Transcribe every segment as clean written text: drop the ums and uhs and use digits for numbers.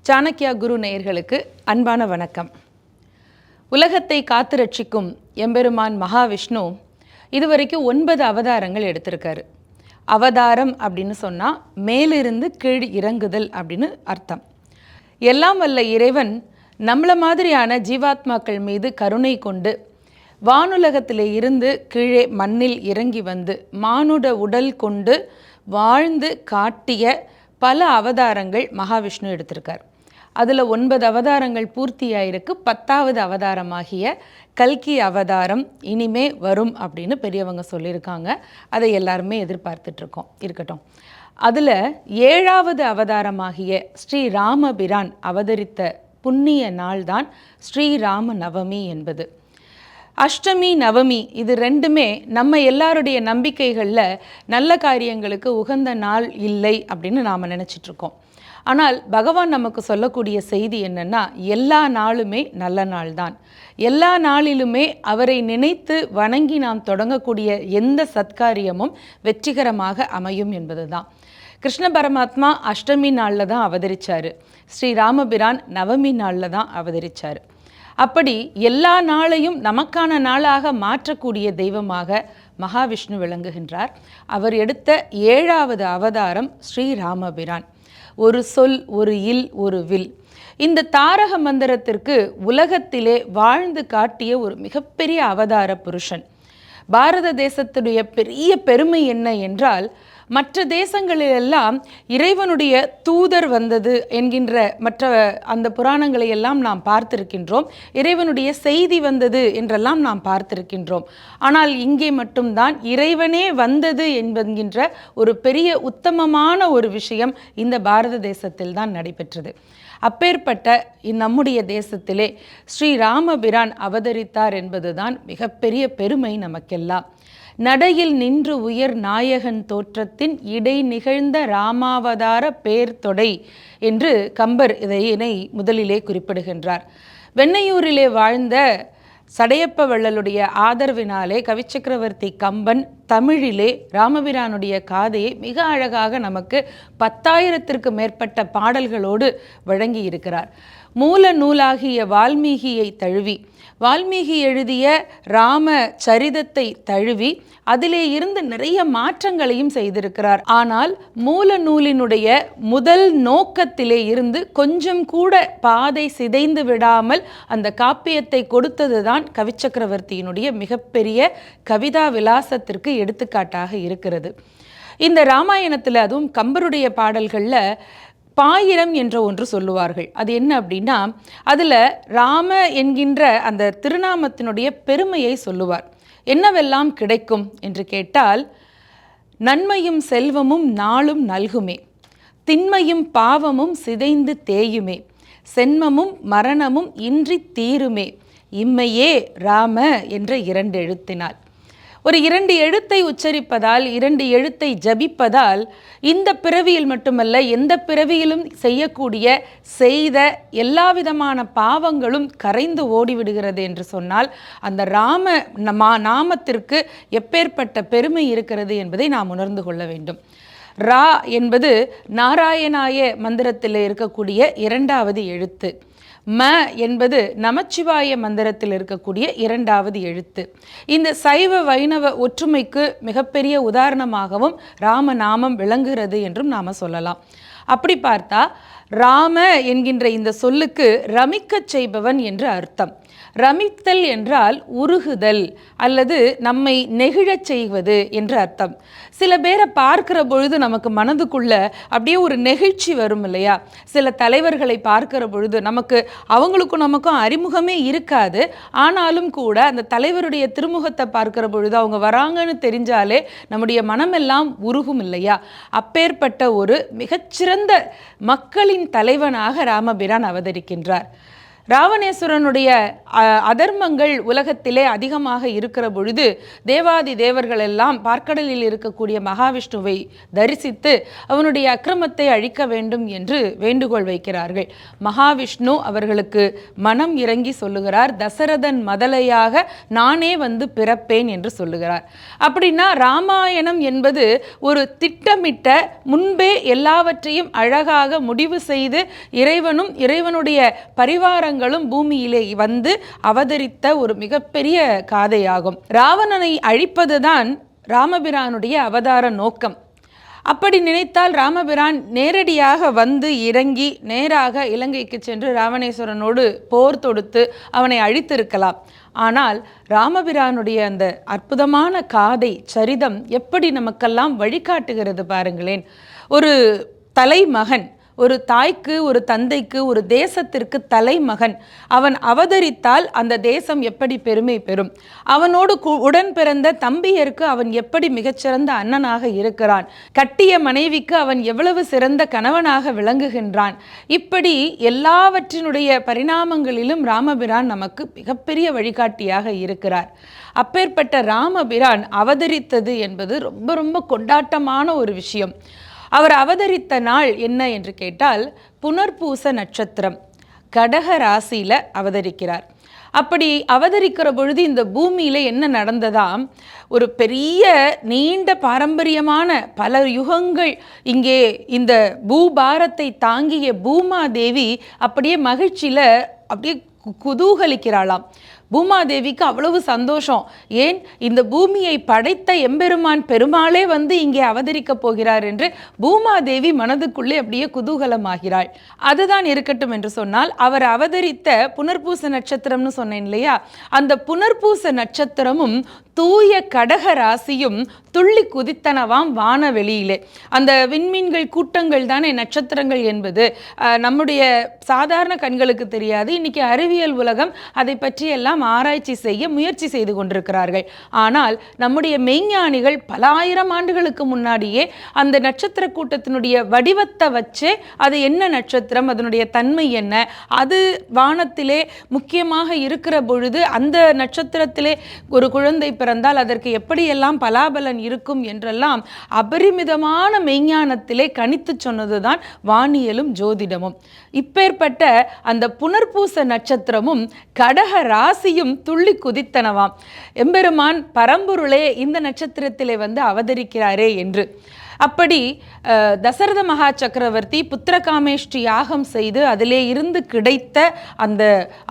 சாணக்கியா குரு நேயர்களுக்கு அன்பான வணக்கம். உலகத்தை காத்து ரட்சிக்கும் எம்பெருமான் மகாவிஷ்ணு இதுவரைக்கும் 9 அவதாரங்கள் எடுத்திருக்காரு. அவதாரம் அப்படின்னு சொன்னால் மேலிருந்து கீழ் இறங்குதல் அப்படின்னு அர்த்தம். எல்லாம் வல்ல இறைவன் நம்மள மாதிரியான ஜீவாத்மாக்கள் மீது கருணை கொண்டு வானுலகத்திலே இருந்து கீழே மண்ணில் இறங்கி வந்து மானுட உடல் கொண்டு வாழ்ந்து காட்டிய பல அவதாரங்கள் மகாவிஷ்ணு எடுத்திருக்கார். அதில் 9 அவதாரங்கள் பூர்த்தியாயிருக்கு. 10வது அவதாரமாகிய கல்கி அவதாரம் இனிமே வரும் அப்படின்னு பெரியவங்க சொல்லியிருக்காங்க. அதை எல்லாருமே எதிர்பார்த்துட்ருக்கோம். இருக்கட்டும். அதில் 7வது அவதாரமாகிய ஸ்ரீராமபிரான் அவதரித்த புண்ணிய நாள்தான் ஸ்ரீராம நவமி என்பது. அஷ்டமி நவமி இது ரெண்டுமே நம்ம எல்லாருடைய நம்பிக்கைகளில் நல்ல காரியங்களுக்கு உகந்த நாள் இல்லை அப்படின்னு நாம் நினச்சிட்ருக்கோம். ஆனால் பகவான் நமக்கு சொல்லக்கூடிய செய்தி என்னென்னா, எல்லா நாளுமே நல்ல நாள் தான். எல்லா நாளிலுமே அவரை நினைத்து வணங்கி நாம் தொடங்கக்கூடிய எந்த சத்காரியமும் வெற்றிகரமாக அமையும் என்பது தான். கிருஷ்ண பரமாத்மா அஷ்டமி நாளில் தான் அவதரித்தார். ஸ்ரீராமபிரான் நவமி நாளில் தான் அவதரித்தார். அப்படி எல்லா நாளையும் நமக்கான நாளாக மாற்றக்கூடிய தெய்வமாக மகாவிஷ்ணு விளங்குகின்றார். அவர் எடுத்த 7வது அவதாரம் ஸ்ரீராமபிரான். ஒரு சொல், ஒரு இல், ஒரு வில். இந்த தாரக மந்திரத்திற்கு உலகத்திலே வாழ்ந்து காட்டிய ஒரு மிகப்பெரிய அவதார புருஷன். பாரத தேசத்துடைய பெரிய பெருமை என்ன என்றால், மற்ற தேசங்களிலெல்லாம் இறைவனுடைய தூதர் வந்தது என்கின்ற மற்ற அந்த புராணங்களை எல்லாம் நாம் பார்த்திருக்கின்றோம். இறைவனுடைய செய்தி வந்தது என்றெல்லாம் நாம் பார்த்திருக்கின்றோம். ஆனால் இங்கே மட்டும்தான் இறைவனே வந்தது என்கின்ற ஒரு பெரிய உத்தமமான ஒரு விஷயம் இந்த பாரத தேசத்தில் தான் நடைபெற்றது. அப்பேற்பட்ட நம்முடைய தேசத்திலே ஸ்ரீராமபிரான் அவதரித்தார் என்பதுதான் மிகப்பெரிய பெருமை நமக்கெல்லாம். நடையில் நின்று உயர் நாயகன் தோற்றத்தின் இடை நிகழ்ந்த ராமாவதார பேர் தொடை என்று கம்பர் இதனை முதலிலே குறிப்பிடுகின்றார். வெண்ணையூரிலே வாழ்ந்த சடையப்ப வள்ளலுடைய ஆதரவினாலே கவிச்சக்கரவர்த்தி கம்பன் தமிழிலே ராமபிரானுடைய காதையை மிக அழகாக நமக்கு 10,000த்திற்கு மேற்பட்ட பாடல்களோடு வழங்கி இருக்கிறார். மூல நூலாகிய வால்மீகியை தழுவி, வால்மீகி எழுதிய ராம சரிதத்தை தழுவி அதிலே இருந்து நிறைய மாற்றங்களையும் செய்திருக்கிறார். ஆனால் மூல நூலினுடைய முதல் நோக்கத்திலே இருந்து கொஞ்சம் கூட பாதை சிதைந்து விடாமல் அந்த காப்பியத்தை கொடுத்ததுதான் கவிச்சக்கரவர்த்தியினுடைய மிகப்பெரிய கவிதா விலாசத்திற்கு எடுத்துக்காட்டாக இருக்கிறது. இந்த ராமாயணத்தில், அதுவும் கம்பருடைய பாடல்களில் பாயிரம் என்ற ஒன்று சொல்லுவார்கள். அது என்ன அப்படின்னா, அதில் ராம என்கின்ற அந்த திருநாமத்தினுடைய பெருமையை சொல்லுவார். என்னவெல்லாம் கிடைக்கும் என்று கேட்டால், நன்மையும் செல்வமும் நாளும் நல்குமே, திண்மையும் பாவமும் சிதைந்து தேயுமே, சென்மமும் மரணமும் இன்றி தீருமே, இம்மையே ராம என்ற 2 எழுத்தினால். ஒரு 2 எழுத்தை உச்சரிப்பதால், 2 எழுத்தை ஜபிப்பதால் இந்த பிறவியில் மட்டுமல்ல எந்த பிறவியிலும் செய்யக்கூடிய செய்த எல்லா விதமான பாவங்களும் கரைந்து ஓடிவிடுகிறது என்று சொன்னால், அந்த நாமத்திற்கு எப்பேற்பட்ட பெருமை இருக்கிறது என்பதை நாம் உணர்ந்து கொள்ள வேண்டும். ரா என்பது நாராயணாய மந்திரத்தில் இருக்கக்கூடிய 2வது எழுத்து. ம என்பது நமச்சிவாய மந்திரத்தில் இருக்கக்கூடிய 2வது எழுத்து. இந்த சைவ வைணவ ஒற்றுமைக்கு மிகப்பெரிய உதாரணமாகவும் ராமநாமம் விளங்குகிறது என்றும் நாம் சொல்லலாம். அப்படி பார்த்தா ராம என்கின்ற இந்த சொல்லுக்கு ரமிக்கச் செய்பவன் என்று அர்த்தம். ரமித்தல் என்றால் உருகுதல் அல்லது நம்மை நெகிழச் செய்வது என்று அர்த்தம். சில பேரை பார்க்கிற பொழுது நமக்கு மனதுக்குள்ள அப்படியே ஒரு நெகிழ்ச்சி வரும் இல்லையா? சில தலைவர்களை பார்க்கிற பொழுது அவங்களுக்கும் நமக்கும் அறிமுகமே இருக்காது. ஆனாலும் கூட அந்த தலைவருடைய திருமுகத்தை பார்க்கிற பொழுது அவங்க வராங்கன்னு தெரிஞ்சாலே நம்முடைய மனமெல்லாம் உருகும் இல்லையா? அப்பேற்பட்ட ஒரு மிகச்சிறந்த மக்களின் தலைவனாக ராமபிரான் அவதரிக்கின்றார். ராவணேஸ்வரனுடைய அதர்மங்கள் உலகத்திலே அதிகமாக இருக்கிற பொழுது தேவாதி தேவர்கள் எல்லாம் பார்க்கடலில் இருக்கக்கூடிய மகாவிஷ்ணுவை தரிசித்து அவனுடைய அக்கிரமத்தை அழிக்க வேண்டும் என்று வேண்டுகோள் வைக்கிறார்கள். மகாவிஷ்ணு அவர்களுக்கு மனம் இறங்கி சொல்லுகிறார், தசரதன் மதலையாக நானே வந்து பிறப்பேன் என்று சொல்லுகிறார். அப்படின்னா ராமாயணம் என்பது ஒரு திட்டமிட்ட, முன்பே எல்லாவற்றையும் அழகாக முடிவு செய்து இறைவனும் இறைவனுடைய பரிவாரங்களும் பூமியிலே வந்து அவதரித்த ஒரு மிகப்பெரிய காதையாகும். ராவணனை அழிப்பதுதான் ராமபிரானுடைய அவதார நோக்கம். அப்படி நினைத்தால் ராமபிரான் நேரடியாக வந்து இறங்கி நேராக இலங்கைக்கு சென்று ராவணேஸ்வரனோடு போர் தொடுத்து அவனை அழித்திருக்கலாம். ஆனால் ராமபிரானுடைய அந்த அற்புதமான காதை சரிதம் எப்படி நமக்கெல்லாம் வழிகாட்டுகிறது பாருங்களேன். ஒரு தலைமகன், ஒரு தாய்க்கு, ஒரு தந்தைக்கு, ஒரு தேசத்திற்கு தலைமகன் அவன் அவதரித்தால் அந்த தேசம் எப்படி பெருமை பெறும். அவனோடு உடன் பிறந்த தம்பியருக்கு அவன் எப்படி மிகச்சிறந்த அண்ணனாக இருக்கிறான். கட்டிய மனைவிக்கு அவன் எவ்வளவு சிறந்த கணவனாக விளங்குகின்றான். இப்படி எல்லாவற்றினுடைய பரிணாமங்களிலும் ராமபிரான் நமக்கு மிகப்பெரிய வழிகாட்டியாக இருக்கிறார். அப்பேற்பட்ட ராமபிரான் அவதரித்தது என்பது ரொம்ப ரொம்ப கொண்டாட்டமான ஒரு விஷயம். அவர் அவதரித்த நாள் என்ன என்று கேட்டால் புனர்பூச நட்சத்திரம், கடக ராசியில் அவதரிக்கிறார். அப்படி அவதரிக்கிற பொழுது இந்த பூமியில் என்ன நடந்ததாம், ஒரு பெரிய நீண்ட பாரம்பரியமான பல யுகங்கள் இங்கே இந்த பூபாரத்தை தாங்கிய பூமாதேவி அப்படியே மகிழ்ச்சியில் அப்படியே குதூகலிக்கிறாளாம். பூமாதேவிக்கு அவ்வளவு சந்தோஷம். ஏன், இந்த பூமியை படைத்த எம்பெருமான் பெருமாளே வந்து இங்கே அவதரிக்கப் போகிறார் என்று பூமாதேவி மனதுக்குள்ளே அப்படியே குதூகலமாகிறாள். அதுதான் இருக்கட்டும் என்று சொன்னால், அவர் அவதரித்த புனர்பூச நட்சத்திரம்னு சொன்னேன் இல்லையா, அந்த புனர்பூச நட்சத்திரமும் தூய கடக ராசியும் துள்ளி குதித்தனவாம் வானவெளியிலே. அந்த விண்மீன்கள் கூட்டங்கள் தானே நட்சத்திரங்கள் என்பது நம்முடைய சாதாரண கண்களுக்கு தெரியாது. இன்னைக்கு அறிவியல் உலகம் அதை பற்றி எல்லாம் ஆராய்ச்சி செய்ய முயற்சி செய்து கொண்டிருக்கிறார்கள். ஆனால் நம்முடைய மெய்ஞானிகள் பல ஆயிரம் ஆண்டுகளுக்கு முன்னாடியே அந்த நட்சத்திர கூட்டத்தினுடைய வடிவத்தை வச்சு அது என்ன நட்சத்திரம், அதனுடைய தன்மை என்ன, அது வானத்திலே முக்கியமாக இருக்கிற பொழுது அந்த நட்சத்திரத்திலே ஒரு குழந்தை பிறந்தால் அதற்கு எப்படியெல்லாம் பலாபலன் இருக்கும் என்றெல்லாம் அபரிமிதமான மெய்ஞானத்திலே கணித்து சொன்னதுதான் வானியலும் ஜோதிடமும். இப்பேற்பட்ட அந்த புனர்பூச நட்சத்திரமும் கடக ராசியும் துள்ளி குதித்தனவாம். எம்பெருமான் பரம்பொருளே இந்த நட்சத்திரத்திலே வந்து அவதரிக்கிறாரே என்று. அப்படி தசரத மகா சக்கரவர்த்தி புத்திரகாமேஷ்டி யாகம் செய்து அதிலே இருந்து கிடைத்த அந்த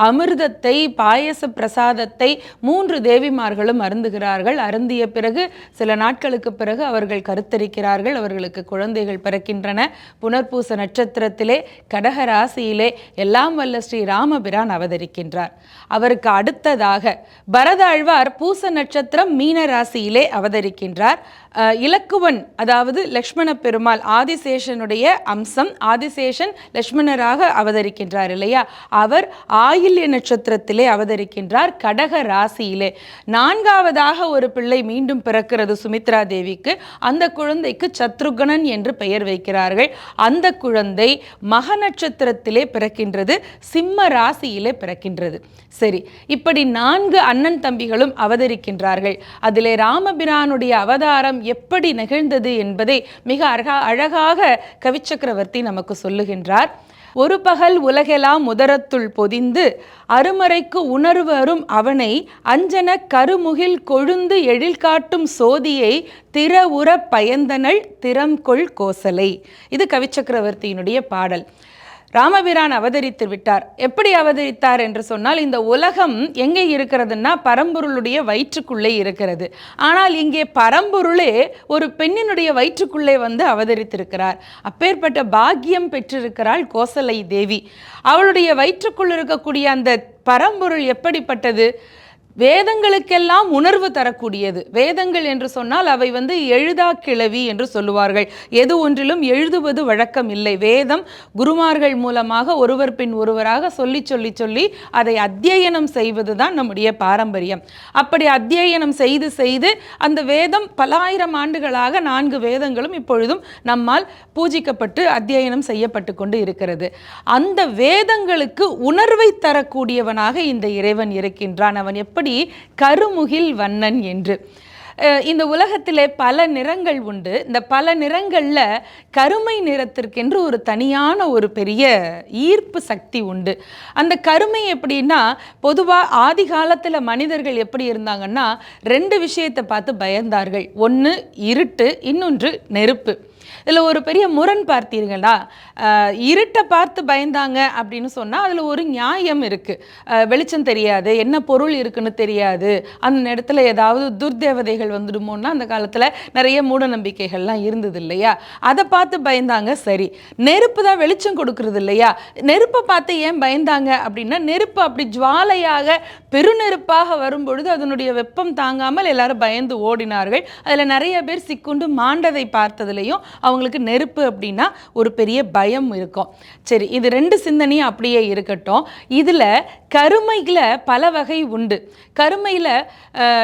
அமிர்தத்தை, பாயச பிரசாதத்தை 3 தேவிமார்களும் அருந்துகிறார்கள். அருந்திய பிறகு சில நாட்களுக்கு பிறகு அவர்கள் கருத்தரிக்கிறார்கள். அவர்களுக்கு குழந்தைகள் பிறக்கின்றன. புனர்பூச நட்சத்திரத்திலே கடக ராசியிலே எல்லாம் வல்ல ஸ்ரீ ராமபிரான் அவதரிக்கின்றார். அவருக்கு அடுத்ததாக பரதாழ்வார் பூச நட்சத்திரம் மீன ராசியிலே அவதரிக்கின்றார். இலக்குவன், அதாவது லக்ஷ்மண பெருமாள், ஆதிசேஷனுடைய அம்சம், ஆதிசேஷன் லக்ஷ்மணராக அவதரிக்கின்றார் இல்லையா, அவர் ஆயில்ய நட்சத்திரத்திலே அவதரிக்கின்றார் கடக ராசியிலே. 4வதாக ஒரு பிள்ளை மீண்டும் பிறக்கிறது சுமித்ரா தேவிக்கு. அந்த குழந்தைக்கு சத்ருகணன் என்று பெயர் வைக்கிறார்கள். அந்த குழந்தை மக நட்சத்திரத்திலே பிறக்கின்றது, சிம்ம ராசியிலே பிறக்கின்றது. சரி, இப்படி 4 அண்ணன் தம்பிகளும் அவதரிக்கின்றார்கள். அதிலே ராமபிரானுடைய அவதாரம் எப்படி நிகழ்ந்தது என்பதை மிக அழகாக கவிச்சக்கரவர்த்தி நமக்கு சொல்லுகின்றார். ஒரு பகல் உலகெல்லாம் உதரத்துள் பொதிந்து அருமறைக்கு உணர்வு அரும் அவனை அஞ்சன கருமுகில் கொழுந்து எழில் காட்டும் சோதியை திற உற பயந்தனள் திறம்கொள் கோசலை. இது கவிச்சக்கரவர்த்தியினுடைய பாடல். ராமபிரான் அவதரித்து விட்டார். எப்படி அவதரித்தார் என்று சொன்னால், இந்த உலகம் எங்கே இருக்கிறதுன்னா பரம்பொருளுடைய வயிற்றுக்குள்ளே இருக்கிறது. ஆனால் இங்கே பரம்பொருளே ஒரு பெண்ணினுடைய வயிற்றுக்குள்ளே வந்து அவதரித்திருக்கிறார். அப்பேற்பட்ட பாக்கியம் பெற்றிருக்கிறாள் கோசலை தேவி. அவளுடைய வயிற்றுக்குள் இருக்கக்கூடிய அந்த பரம்பொருள் எப்படிப்பட்டது? வேதங்களுக்கெல்லாம் உணர்வு தரக்கூடியது. வேதங்கள் என்று சொன்னால் அவை எழுதா கிளவி என்று சொல்லுவார்கள். எது ஒன்றிலும் எழுதுவது வழக்கம் இல்லை. வேதம் குருமார்கள் மூலமாக ஒருவர் பின் ஒருவராக சொல்லி சொல்லி சொல்லி அதை அத்தியனம் செய்வதுதான் நம்முடைய பாரம்பரியம். அப்படி அத்தியனம் செய்து செய்து அந்த வேதம் பல ஆயிரம் ஆண்டுகளாக 4 வேதங்களும் இப்பொழுதும் நம்மால் பூஜிக்கப்பட்டு அத்தியனம் செய்யப்பட்டு கொண்டு இருக்கிறது. அந்த வேதங்களுக்கு உணர்வை தரக்கூடியவனாக இந்த இறைவன் இருக்கின்றான். அவன் எப்படி கருமுகில் வண்ணன் என்று. இந்த உலகத்திலே பல நிறங்கள் உண்டு. இந்த பல நிறங்களில் கருமை நிறத்திற்கென்று ஒரு தனியான ஒரு பெரிய ஈர்ப்பு சக்தி உண்டு. அந்த கருமை எப்படின்னா, பொதுவாக ஆதி காலத்தில் மனிதர்கள் எப்படி இருந்தாங்கன்னா 2 விஷயத்தை பார்த்து பயந்தார்கள். ஒன்று இருட்டு, இன்னொன்று நெருப்பு. இதில் ஒரு பெரிய முரண் பார்த்தீர்களா? இருட்டை பார்த்து பயந்தாங்க அப்படின்னு சொன்னால் அதில் ஒரு நியாயம் இருக்குது. வெளிச்சம் தெரியாது, என்ன பொருள் இருக்குன்னு தெரியாது, அந்த இடத்துல ஏதாவது துர்தேவதைகள் வந்துடுமோன்னா அந்த காலத்தில் நிறைய மூட நம்பிக்கைகள்லாம் இருந்தது இல்லையா? அதை பார்த்து பயந்தாங்க. சரி, நெருப்பு தான் வெளிச்சம் கொடுக்கறது இல்லையா? நெருப்பை பார்த்து ஏன் பயந்தாங்க அப்படின்னா, நெருப்பு அப்படி ஜுவாலையாக பெருநெருப்பாக வரும்பொழுது அதனுடைய வெப்பம் தாங்காமல் எல்லாரும் பயந்து ஓடினார்கள். அதில் நிறைய பேர் சிக்குண்டு மாண்டதை பார்த்ததுலையும் அவங்களுக்கு நெருப்பு அப்படின்னா ஒரு பெரிய பயம் இருக்கும். சரி, இது 2 சிந்தனையும் அப்படியே இருக்கட்டும். இதில் கருமையில் பல வகை உண்டு. கருமையில்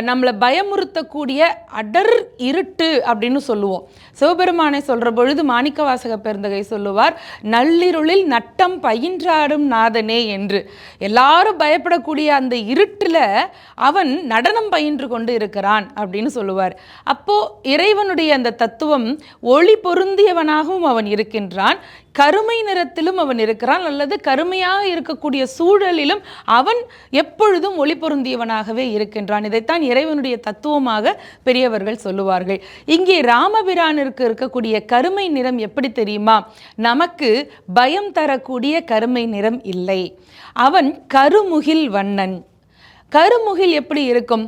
நம்மளை பயமுறுத்தக்கூடிய அடர் இருட்டு அப்படின்னு சொல்லுவோம். சிவபெருமானை சொல்கிற பொழுது மாணிக்கவாசக பெருந்தகை சொல்லுவார், நள்ளிருளில் நட்டம் பயின்றாடும் நாதனே என்று. எல்லாரும் பயப்படக்கூடிய அந்த இருட்டில் அவன் நடனம் பயின்று கொண்டு இருக்கிறான் அப்படின்னு சொல்லுவார். அப்போ இறைவனுடைய அந்த தத்துவம் ஒளி பொருந்தியவனாகவும் அவன் இருக்கின்றான், கருமை நிறத்திலும் அவன் இருக்கிறான், அல்லது கருமையாக இருக்கக்கூடிய சூழலிலும் அவன் எப்பொழுதும் ஒளி பொருந்தியவனாகவே இருக்கின்றான். இதைத்தான் இறைவனுடைய தத்துவமாக பெரியவர்கள் சொல்லுவார்கள். இங்கே ராமபிரானிற்கு இருக்கக்கூடிய கருமை நிறம் எப்படி தெரியுமா? நமக்கு பயம் தரக்கூடிய கருமை நிறம் இல்லை. அவன் கருமுகில் வண்ணன். கருமுகில் எப்படி இருக்கும்?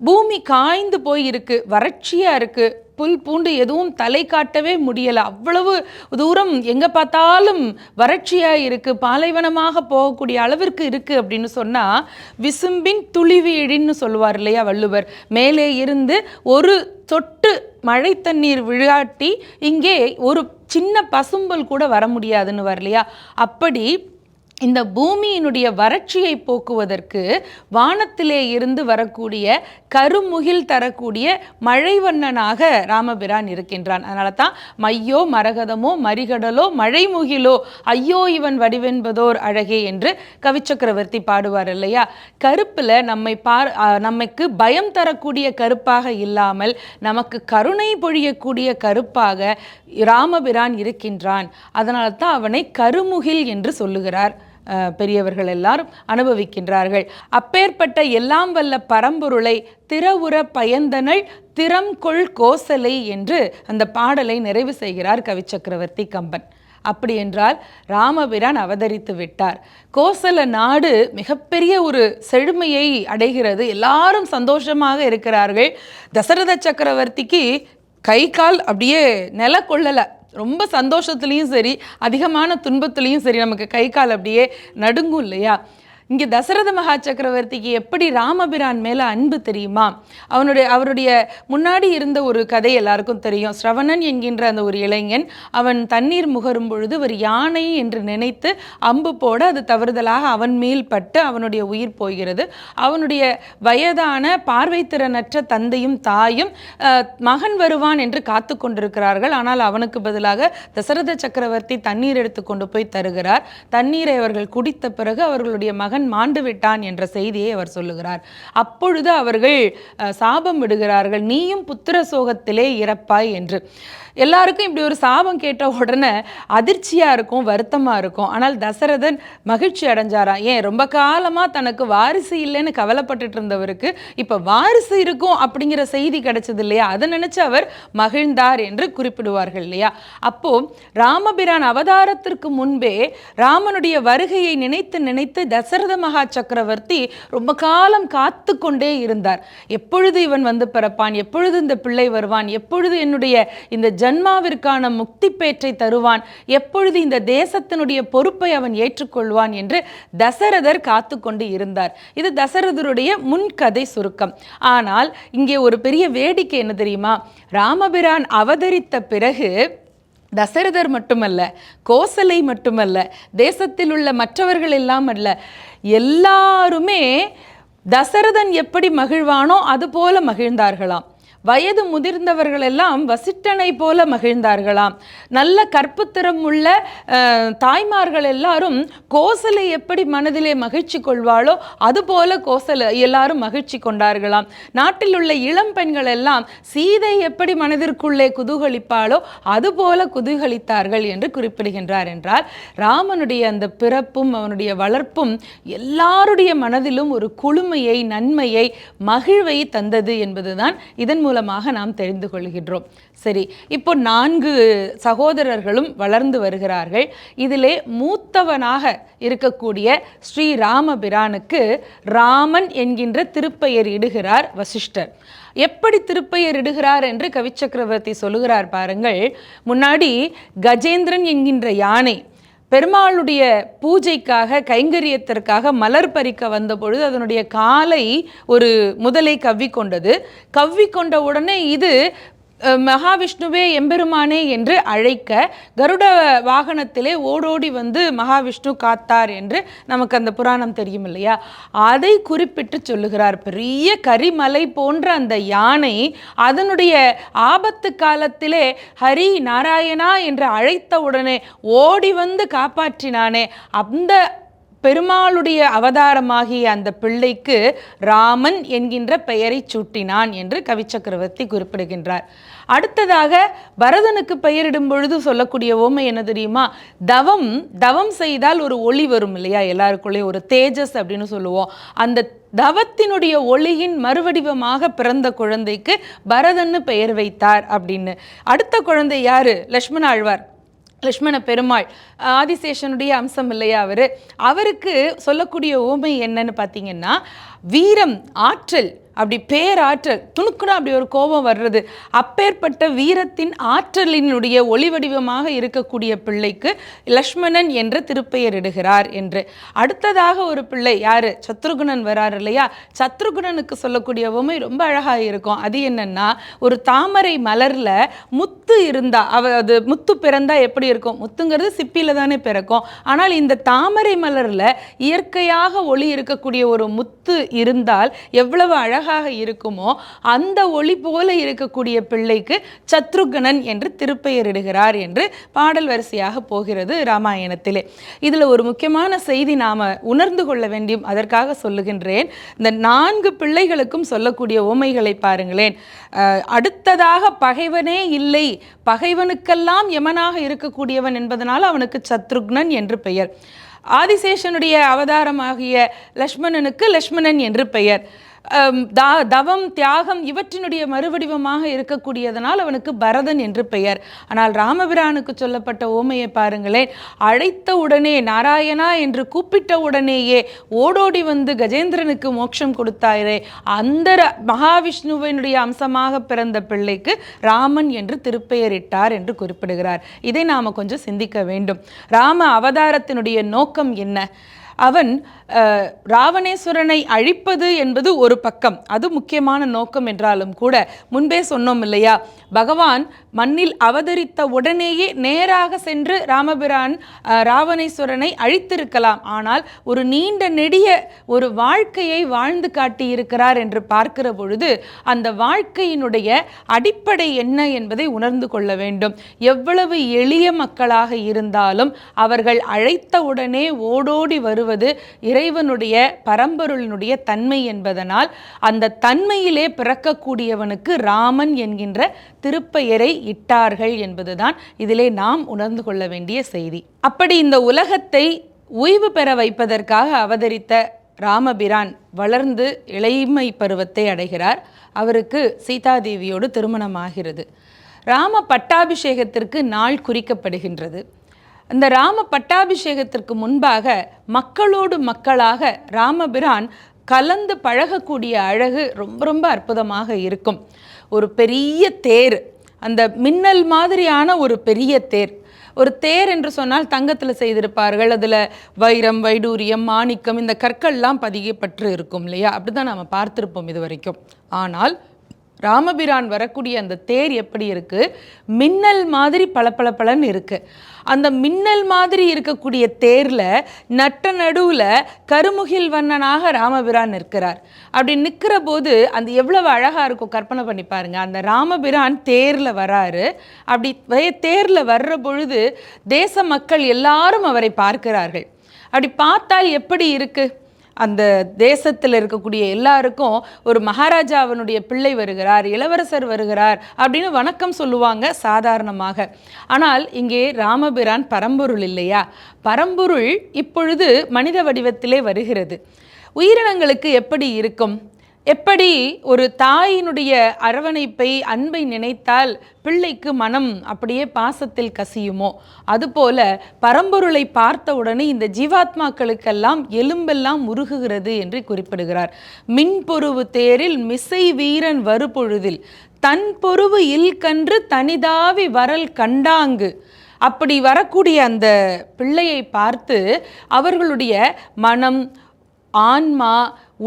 பூமி காய்ந்து போய் இருக்கு, வறட்சியா இருக்கு, புல் பூண்டு எதுவும் தலை காட்டவே முடியலை, அவ்வளவு தூரம் எங்கே பார்த்தாலும் வறட்சியாக இருக்குது, பாலைவனமாக போகக்கூடிய அளவிற்கு இருக்குது அப்படின்னு சொன்னால், விசும்பின் துளிவீழின்னு சொல்லுவார் இல்லையா வள்ளுவர். மேலே இருந்து ஒரு சொட்டு மழை தண்ணீர் விழாட்டி இங்கே ஒரு சின்ன பசும்பல் கூட வர முடியாதுன்னு வரலையா? அப்படி இந்த பூமியினுடைய வறட்சியை போக்குவதற்கு வானத்திலே இருந்து வரக்கூடிய கருமுகில் தரக்கூடிய மழைவண்ணனாக ராமபிரான் இருக்கின்றான். அதனால தான் மையோ மரகதமோ மரிகடலோ மழைமுகிலோ ஐயோ இவன் வடிவென்பதோர் அழகே என்று கவிச்சக்கரவர்த்தி பாடுவார் இல்லையா? கருப்பில் நமக்கு பயம் தரக்கூடிய கருப்பாக இல்லாமல் நமக்கு கருணை பொழியக்கூடிய கருப்பாக ராமபிரான் இருக்கின்றான். அதனால தான் அவனை கருமுகில் என்று சொல்லுகிறார். பெரியவர்கள் எல்லாரும் அனுபவிக்கின்றார்கள். அப்பேற்பட்ட எல்லாம் வல்ல பரம்பொருளை திறவுற பயந்தனள் திறம் கொள் கோசலை என்று அந்த பாடலை நிறைவு செய்கிறார் கவிச்சக்கரவர்த்தி கம்பன். அப்படி என்றால் ராமபிரான் அவதரித்து விட்டார். கோசல நாடு மிகப்பெரிய ஒரு செழுமையை அடைகிறது. எல்லாரும் சந்தோஷமாக இருக்கிறார்கள். தசரத சக்கரவர்த்திக்கு கை கால் அப்படியே நில கொள்ளலை. ரொம்ப சந்தோஷத்துலேயும் சரி, அதிகமான துன்பத்துலேயும் சரி, நமக்கு கை கால் அப்படியே நடுங்கும் இல்லையா? இங்கே தசரத மகா சக்கரவர்த்திக்கு எப்படி ராமபிரான் மேலே அன்பு தெரியுமா? அவருடைய முன்னாடி இருந்த ஒரு கதை எல்லாருக்கும் தெரியும். ஸ்ரவணன் என்கின்ற அந்த ஒரு இளைஞன், அவன் தண்ணீர் முகரும் பொழுது ஒரு யானை என்று நினைத்து அம்பு போட அது தவறுதலாக அவன் மேல் பட்டு அவனுடைய உயிர் போகிறது. அவனுடைய வயதான பார்வைத்திறனற்ற தந்தையும் தாயும் மகன் வருவான் என்று காத்து கொண்டிருக்கிறார்கள். ஆனால் அவனுக்கு பதிலாக தசரத சக்கரவர்த்தி தண்ணீர் எடுத்து கொண்டு போய் தருகிறார். தண்ணீரை அவர்கள் குடித்த பிறகு அவர்களுடைய மகன் மாண்டு விட்டான் என்ற செய்தியை அவர் சொல்லுகிறார். அப்பொழுது அவர்கள் சாபம் விடுகிறார்கள், நீயும் புத்திர சோகத்திலே இறப்பாய் என்று. எல்லாருக்கும் இப்படி ஒரு சாபம் கேட்ட உடனே அதிர்ச்சியாக இருக்கும், வருத்தமாக இருக்கும். ஆனால் தசரதன் மகிழ்ச்சி அடைஞ்சாராம். ஏன், ரொம்ப காலமாக தனக்கு வாரிசு இல்லைன்னு கவலைப்பட்டுட்டு இருந்தவருக்கு இப்போ வாரிசு இருக்கும் அப்படிங்கிற செய்தி கிடைச்சது இல்லையா? அதை நினச்சி அவர் மகிழ்ந்தார் என்று குறிப்பிடுவார்கள் இல்லையா? அப்போது ராமபிரான் அவதாரத்திற்கு முன்பே ராமனுடைய வருகையை நினைத்து நினைத்து தசரத மகா சக்கரவர்த்தி ரொம்ப காலம் காத்து கொண்டே இருந்தார். எப்பொழுது இவன் வந்து பிறப்பான், எப்பொழுது இந்த பிள்ளை வருவான், எப்பொழுது என்னுடைய இந்த ஜன்மாவிற்கான முக்தி பேற்றை தருவான், எப்பொழுது இந்த தேசத்தினுடைய பொறுப்பை அவன் ஏற்றுக்கொள்வான் என்று தசரதர் காத்து கொண்டு இருந்தார். இது தசரதருடைய முன்கதை சுருக்கம். ஆனால் இங்கே ஒரு பெரிய வேடிக்கை என்ன தெரியுமா? ராமபிரான் அவதரித்த பிறகு தசரதர் மட்டுமல்ல, கோசலை மட்டுமல்ல, தேசத்தில் உள்ள மற்றவர்கள் எல்லாம் அல்ல, எல்லாருமே தசரதன் எப்படி மகிழ்வானோ அதுபோல மகிழ்ந்தார்களாம். வயது முதிர்ந்தவர்கள் எல்லாம் வசிட்டனை போல மகிழ்ந்தார்களாம். நல்ல கற்புத்திறம் உள்ள தாய்மார்கள் எல்லாரும் கோசலை எப்படி மனதிலே மகிழ்ச்சி கொள்வாளோ அதுபோல கோசலை எல்லாரும் மகிழ்ச்சி கொண்டார்களாம். நாட்டில் உள்ள இளம் பெண்கள் எல்லாம் சீதை எப்படி மனதிற்குள்ளே குதூகலிப்பாளோ அதுபோல குதூகலித்தார்கள் என்று குறிப்பிடுகின்றார். என்றால் ராமனுடைய அந்த பிறப்பும் அவனுடைய வளர்ப்பும் எல்லாருடைய மனதிலும் ஒரு குளுமையை, நன்மையை, மகிழ்வை தந்தது என்பதுதான் இதன் மூலமாக நாம் தெரிந்து கொள்கின்றோம். சரி, இப்போ 4 சகோதரர்களும் வளர்ந்து வருகிறார்கள். இதிலே மூத்தவனாக இருக்கக்கூடிய ஸ்ரீ ராமபிரானுக்கு ராமன் என்கின்ற திருப்பெயர் இடுகிறார் வசிஷ்டர். எப்படி திருப்பெயர் இடுகிறார் என்று கவிச்சக்கரவர்த்தி சொல்லுகிறார் பாருங்கள். முன்னாடி கஜேந்திரன் என்கின்ற யானை பெருமாளுடைய பூஜைக்காக, கைங்கரியத்திற்காக மலர் பறிக்க வந்த பொழுது அதனுடைய காலை ஒரு முதலை கவ்விக்கொண்டது. கவ்விக்கொண்ட உடனே இது மகாவிஷ்ணுவே எம்பெருமானே என்று அழைக்க கருட வாகனத்திலே ஓடோடி வந்து மகாவிஷ்ணு காத்தார் என்று நமக்கு அந்த புராணம் தெரியும் இல்லையா? அதை குறிப்பிட்டு சொல்லுகிறார். பெரிய கரிமலை போன்ற அந்த யானை அதனுடைய ஆபத்து காலத்திலே ஹரி நாராயணா என்று அழைத்த உடனே ஓடி வந்து காப்பாற்றினானே, அந்த பெருமாளுடைய அவதாரமாகிய அந்த பிள்ளைக்கு ராமன் என்கின்ற பெயரை சூட்டினான் என்று கவிச்சக்கரவர்த்தி குறிப்பிடுகின்றார். அடுத்ததாக பரதனுக்கு பெயரிடும் பொழுது சொல்லக்கூடிய ஓமை என்ன தெரியுமா? தவம் செய்தால் ஒரு ஒளி வரும் இல்லையா? எல்லாருக்குள்ளே ஒரு தேஜஸ் அப்படின்னு சொல்லுவோம். அந்த தவத்தினுடைய ஒளியின் மறுவடிவமாக பிறந்த குழந்தைக்கு பரதன்னு பெயர் வைத்தார் அப்படின்னு. அடுத்த குழந்தை யாரு? லக்ஷ்மண ஆழ்வார், லக்ஷ்மண பெருமாள், ஆதிசேஷனுடைய அம்சம் இல்லையா அவருக்கு சொல்லக்கூடிய ஓமை என்னன்னு பார்த்தீங்கன்னா, வீரம், ஆற்றல், அப்படி பேராற்றல், துணுக்குனா அப்படி ஒரு கோபம் வர்றது, அப்பேற்பட்ட வீரத்தின் ஆற்றலினுடைய ஒளி வடிவமாக இருக்கக்கூடிய பிள்ளைக்கு லக்ஷ்மணன் என்ற திருப்பெயரிடுகிறார் என்று. அடுத்ததாக ஒரு பிள்ளை யாரு? சத்ருகுணன் வரார் இல்லையா? சத்ருகுணனுக்கு சொல்லக்கூடிய உவமை ரொம்ப அழகாக இருக்கும். அது என்னன்னா, ஒரு தாமரை மலர்ல முத்து இருந்தா, அது முத்து பிறந்தா எப்படி இருக்கும்? முத்துங்கிறது சிப்பில தானே பிறக்கும். ஆனால் இந்த தாமரை மலர்ல இயற்கையாக ஒளி இருக்கக்கூடிய ஒரு முத்து இருந்தால் எவ்வளவு அழகாக இருக்குமோ அந்த ஒளி போல இருக்கக்கூடிய பிள்ளைக்கு சத்ருகணன் என்று திருப்பெயரிடுகிறார் என்று பாடல் வரிசையாக போகிறது ராமாயணத்திலே. இதுல ஒரு முக்கியமான செய்தி நாம உணர்ந்து கொள்ள வேண்டியும், அதற்காக சொல்லுகின்றேன். இந்த 4 பிள்ளைகளுக்கும் சொல்லக்கூடிய உவமைகளை பாருங்களேன். அடுத்ததாக பகைவனே இல்லை, பகைவனுக்கெல்லாம் யமனாக இருக்கக்கூடியவன் என்பதனால் அவனுக்கு சத்ருக்னன் என்று பெயர். ஆதிசேஷனுடைய அவதாரமாகிய லக்ஷ்மணனுக்கு லக்ஷ்மணன் என்று பெயர். தவம், தியாகம் இவற்றினுடைய மறுவடிவமாக இருக்கக்கூடியதனால் அவனுக்கு பரதன் என்று பெயர். ஆனால் ராமபிரானுக்கு சொல்லப்பட்ட ஓமையை பாருங்களேன். அழைத்த உடனே, நாராயணா என்று கூப்பிட்ட உடனேயே ஓடோடி வந்து கஜேந்திரனுக்கு மோட்சம் கொடுத்தாரே, அந்த மகாவிஷ்ணுவினுடைய அம்சமாக பிறந்த பிள்ளைக்கு ராமன் என்று திருப்பெயரிட்டார் என்று குறிப்பிடுகிறார். இதை நாம கொஞ்சம் சிந்திக்க வேண்டும். ராம அவதாரத்தினுடைய நோக்கம் என்ன? அவன் ராவணேஸ்வரனை அழிப்பது என்பது ஒரு பக்கம், அது முக்கியமான நோக்கம் என்றாலும் கூட, முன்பே சொன்னோம் இல்லையா, பகவான் மண்ணில் அவதரித்த உடனேயே நேராக சென்று ராமபிரான் ராவணேஸ்வரனை அழித்திருக்கலாம். ஆனால் ஒரு நீண்ட நெடிய ஒரு வாழ்க்கையை வாழ்ந்து காட்டியிருக்கிறார் என்று பார்க்கிற பொழுது அந்த வாழ்க்கையினுடைய அடிப்படை என்ன என்பதை உணர்ந்து கொள்ள வேண்டும். எவ்வளவு எளிய மக்களாக இருந்தாலும் அவர்கள் அழைத்த உடனே ஓடோடி வருவது இறைவனுடைய, பரம்பொருளினுடைய தன்மை என்பதனால் அந்த தன்மையிலே பிறக்கக்கூடியவனுக்கு ராமன் என்கின்ற திருப்பெயரை இட்டார்கள் என்பதுதான் இதிலே நாம் உணர்ந்து கொள்ள வேண்டிய செய்தி. அப்படி இந்த உலகத்தை ஓய்வு பெற வைப்பதற்காக அவதரித்த ராமபிரான் வளர்ந்து இளைமை பருவத்தை அடைகிறார். அவருக்கு சீதாதேவியோடு திருமணமாகிறது. ராம பட்டாபிஷேகத்திற்கு நாள் குறிக்கப்படுகின்றது. அந்த ராம பட்டாபிஷேகத்திற்கு முன்பாக மக்களோடு மக்களாக ராமபிரான் கலந்து பழகக்கூடிய அழகு ரொம்ப ரொம்ப அற்புதமாக இருக்கும். ஒரு பெரிய தேர், அந்த மின்னல் மாதிரியான ஒரு பெரிய தேர். ஒரு தேர் என்று சொன்னால் தங்கத்தில் செய்திருப்பார்கள், அதில் வைரம், வைடூரியம், மாணிக்கம் இந்த கற்கள்லாம் பதியப்பட்டு இருக்கும் இல்லையா? அப்படி தான் நம்ம பார்த்துருப்போம் இது வரைக்கும். ஆனால் ராமபிரான் வரக்கூடிய அந்த தேர் எப்படி இருக்குது? மின்னல் மாதிரி பளபளன்னு இருக்குது. அந்த மின்னல் மாதிரி இருக்கக்கூடிய தேரில் நட்ட நடுவில் கருமுகில் வண்ணனாக ராமபிரான் நிற்கிறார். அப்படி நிற்கிற போது அந்த எவ்வளவு அழகாக இருக்கும் கற்பனை பண்ணி பாருங்கள். அந்த ராமபிரான் தேரில் வராரு. அப்படி தேரில் வர்ற பொழுது தேச மக்கள் எல்லாரும் அவரை பார்க்கிறார்கள். அப்படி பார்த்தால் எப்படி இருக்குது? அந்த தேசத்தில் இருக்கக்கூடிய எல்லாருக்கும் ஒரு மகாராஜா அவனுடைய பிள்ளை வருகிறார், இளவரசர் வருகிறார் அப்படின்னு வணக்கம் சொல்லுவாங்க சாதாரணமாக. ஆனால் இங்கே ராமபிரான் பரம்பொருள் இல்லையா? பரம்பொருள் இப்பொழுது மனித வடிவத்திலே வருகிறது. உயிரினங்களுக்கு எப்படி இருக்கும்? எப்படி ஒரு தாயினுடைய அரவணைப்பை, அன்பை நினைத்தால் பிள்ளைக்கு மனம் அப்படியே பாசத்தில் கசியுமோ, அதுபோல பரம்பொருளை பார்த்த உடனே இந்த ஜீவாத்மாக்களுக்கெல்லாம் எலும்பெல்லாம் உருகுகிறது என்று குறிப்பிடுகிறார். மின்பொருவு தேரில் மிசை வீரன் வருபொழுதில் தன் பொருவு இல்கன்று தனிதாவி வரல் கண்டாங்கு. அப்படி வரக்கூடிய அந்த பிள்ளையை பார்த்து அவர்களுடைய மனம், ஆன்மா,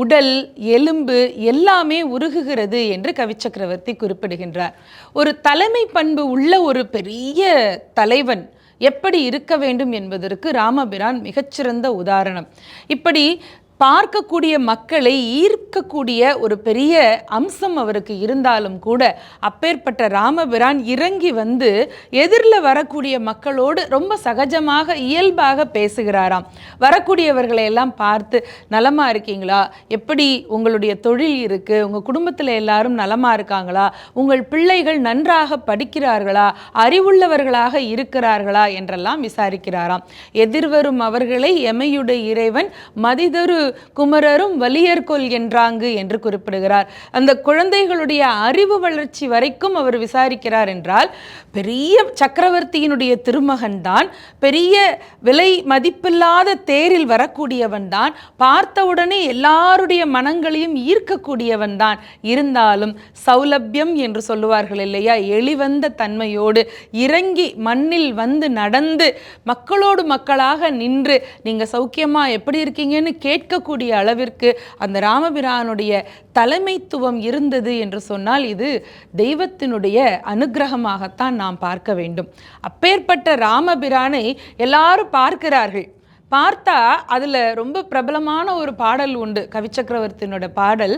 உடல், எலும்பு எல்லாமே உருகுகிறது என்று கவிச்சக்கரவர்த்தி குறிப்பிடுகின்றார். ஒரு தலைமை பண்பு உள்ள ஒரு பெரிய தலைவன் எப்படி இருக்க வேண்டும் என்பதற்கு ராமபிரான் மிகச்சிறந்த உதாரணம். இப்படி பார்க்கக்கூடிய மக்களை ஈர்க்கக்கூடிய ஒரு பெரிய அம்சம் அவருக்கு இருந்தாலும் கூட அப்பேற்பட்ட ராமபிரான் இறங்கி வந்து எதிரில் வரக்கூடிய மக்களோடு ரொம்ப சகஜமாக இயல்பாக பேசுகிறாராம். வரக்கூடியவர்களை எல்லாம் பார்த்து, நலமா இருக்கீங்களா, எப்படி உங்களுடைய தொழில் இருக்கு, உங்கள் குடும்பத்தில் எல்லாரும் நலமா இருக்காங்களா, உங்கள் பிள்ளைகள் நன்றாக படிக்கிறார்களா, அறிவுள்ளவர்களாக இருக்கிறார்களா என்றெல்லாம் விசாரிக்கிறாராம். எதிர்வரும் அவர்களை எமையுடைய இறைவன் மதிதரு குமரரும் வலியர்கொல் என்றாங்கு என்று குறிப்பிடுகிறார். அந்த குழந்தைகளுடைய அறிவு வளர்ச்சி வரைக்கும் அவர் விசாரிக்கிறார் என்றால் பெரிய சக்கரவர்த்தியினுடைய திருமகன் தான், பெரிய விலை மதிப்பில்லாத தேரில் வரக்கூடியவன் தான், பார்த்தவுடனே எல்லாருடைய மனங்களையும் ஈர்க்கக்கூடியவன் தான். இருந்தாலும் சௌலபியம் என்று சொல்லுவார்கள் இல்லையா, எளிவந்த தன்மையோடு இறங்கி மண்ணில் வந்து நடந்து மக்களோடு மக்களாக நின்று நீங்க சௌக்கியமா எப்படி இருக்கீங்கன்னு கேட்கக்கூடிய அளவிற்கு அந்த ராமபிரானுடைய தலைமைத்துவம் இருந்தது என்று சொன்னால் இது தெய்வத்தினுடைய அனுகிரகமாகத்தான் நாம் பார்க்க வேண்டும். அப்பேற்பட்ட ராமபிரானை எல்லாரும் பார்க்கிறார்கள். பார்த்தா அதில் ரொம்ப பிரபலமான ஒரு பாடல் உண்டு, கவிச்சக்கரவர்த்தியினோட பாடல்.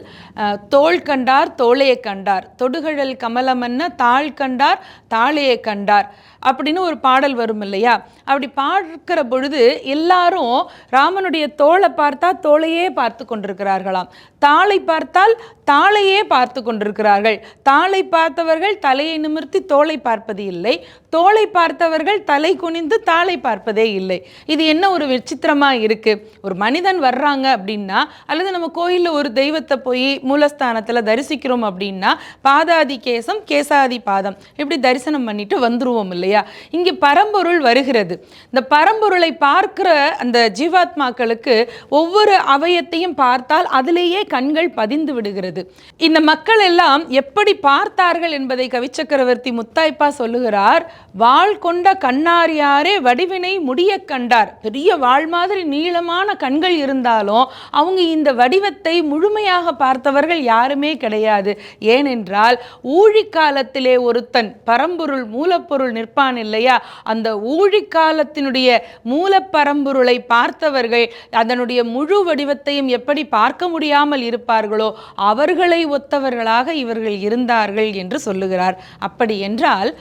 தோள் கண்டார் தோளையை கண்டார், தொடுகழல் கமலமன்ன தாள் கண்டார் தாளையை கண்டார் அப்படின்னு ஒரு பாடல் வரும் இல்லையா? அப்படி பார்க்கிற பொழுது எல்லாரும் ராமனுடைய தோளை பார்த்தா தோளையே பார்த்து கொண்டிருக்கிறார்களாம், தாளை பார்த்தால் தாளையே பார்த்து கொண்டிருக்கிறார்கள். தாளை பார்த்தவர்கள் தலையை நிமிர்த்தி தோளை பார்ப்பது இல்லை, தோளை பார்த்தவர்கள் தலை குனிந்து தாளை பார்ப்பதே இல்லை. இது என்ன ஒரு விசித்திரமாக இருக்குது? ஒரு மனிதன் வர்றாங்க அப்படின்னா, அல்லது நம்ம கோயிலில் ஒரு தெய்வத்தை போய் மூலஸ்தானத்தில் தரிசிக்கிறோம் அப்படின்னா பாதாதி கேசம் கேசாதி பாதம் இப்படி தரிசனம் பண்ணிட்டு வந்துருவோம் இல்லையா? இங்கே பரம்பொருள் வருகிறது. இந்த பரம்பொருளை பார்க்கிற அந்த ஜீவாத்மாக்களுக்கு ஒவ்வொரு அவயத்தையும் பார்த்தால் அதிலேயே கண்கள் பதிந்து விடுகிறது. இந்த மக்கள் எல்லாம் எப்படி பார்த்தார்கள் என்பதை கவிச்சக்கரவர்த்தி முத்தாய்ப்பா சொல்லுகிறார். வாழ் கொண்ட கண்ணார் யாரே வடிவினை முடிய கண்டார். பெரிய வாழ் மாதிரி நீளமான கண்கள் இருந்தாலும் அவங்க இந்த வடிவத்தை முழுமையாக பார்த்தவர்கள் யாருமே கிடையாது. ஏனென்றால் ஊழிக்காலத்திலே ஒருத்தன் பரம்பொருள் மூலப்பொருள் நிற்பான் இல்லையா, அந்த ஊழிக்காலத்தினுடைய மூலப்பரம்பொருளை பார்த்தவர்கள் அதனுடைய முழு வடிவத்தையும் எப்படி பார்க்க முடியாமல் இருப்பார்களோ அவர்களை ஒத்தவர்களாக இவர்கள் இருந்தார்கள் என்று சொல்லுகிறார். அப்படி என்றால்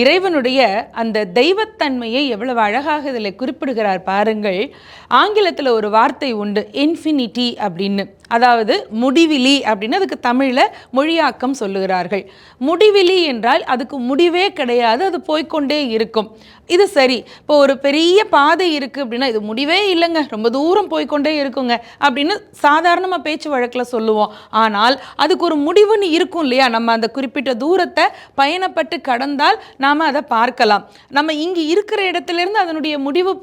இறைவனுடைய அந்த தெய்வத்தன்மையை எவ்வளவு அழகாக இதில் குறிப்பிடுகிறார் பாருங்கள். ஆங்கிலத்தில் ஒரு வார்த்தை உண்டு, இன்ஃபினிட்டி அப்படின்னு, அதாவது முடிவிலி அப்படின்னு அதுக்கு தமிழில் மொழியாக்கம் சொல்லுகிறார்கள். முடிவிலி என்றால் அதுக்கு முடிவே கிடையாது, அது போய்கொண்டே இருக்கும். இது சரி, இப்போ ஒரு பெரிய பாதை இருக்குது அப்படின்னா இது முடிவே இல்லைங்க, ரொம்ப தூரம் போய்கொண்டே இருக்குங்க அப்படின்னு சாதாரணமாக பேச்சு வழக்கில் சொல்லுவோம். ஆனால் அதுக்கு ஒரு முடிவுன்னு இருக்கும் இல்லையா? நம்ம அந்த குறிப்பிட்ட தூரத்தை பயணப்பட்டு கடந்தால் நாம் அதை பார்க்கலாம். நம்ம இங்கே இருக்கிற இடத்துலேருந்து அதனுடைய முடிவு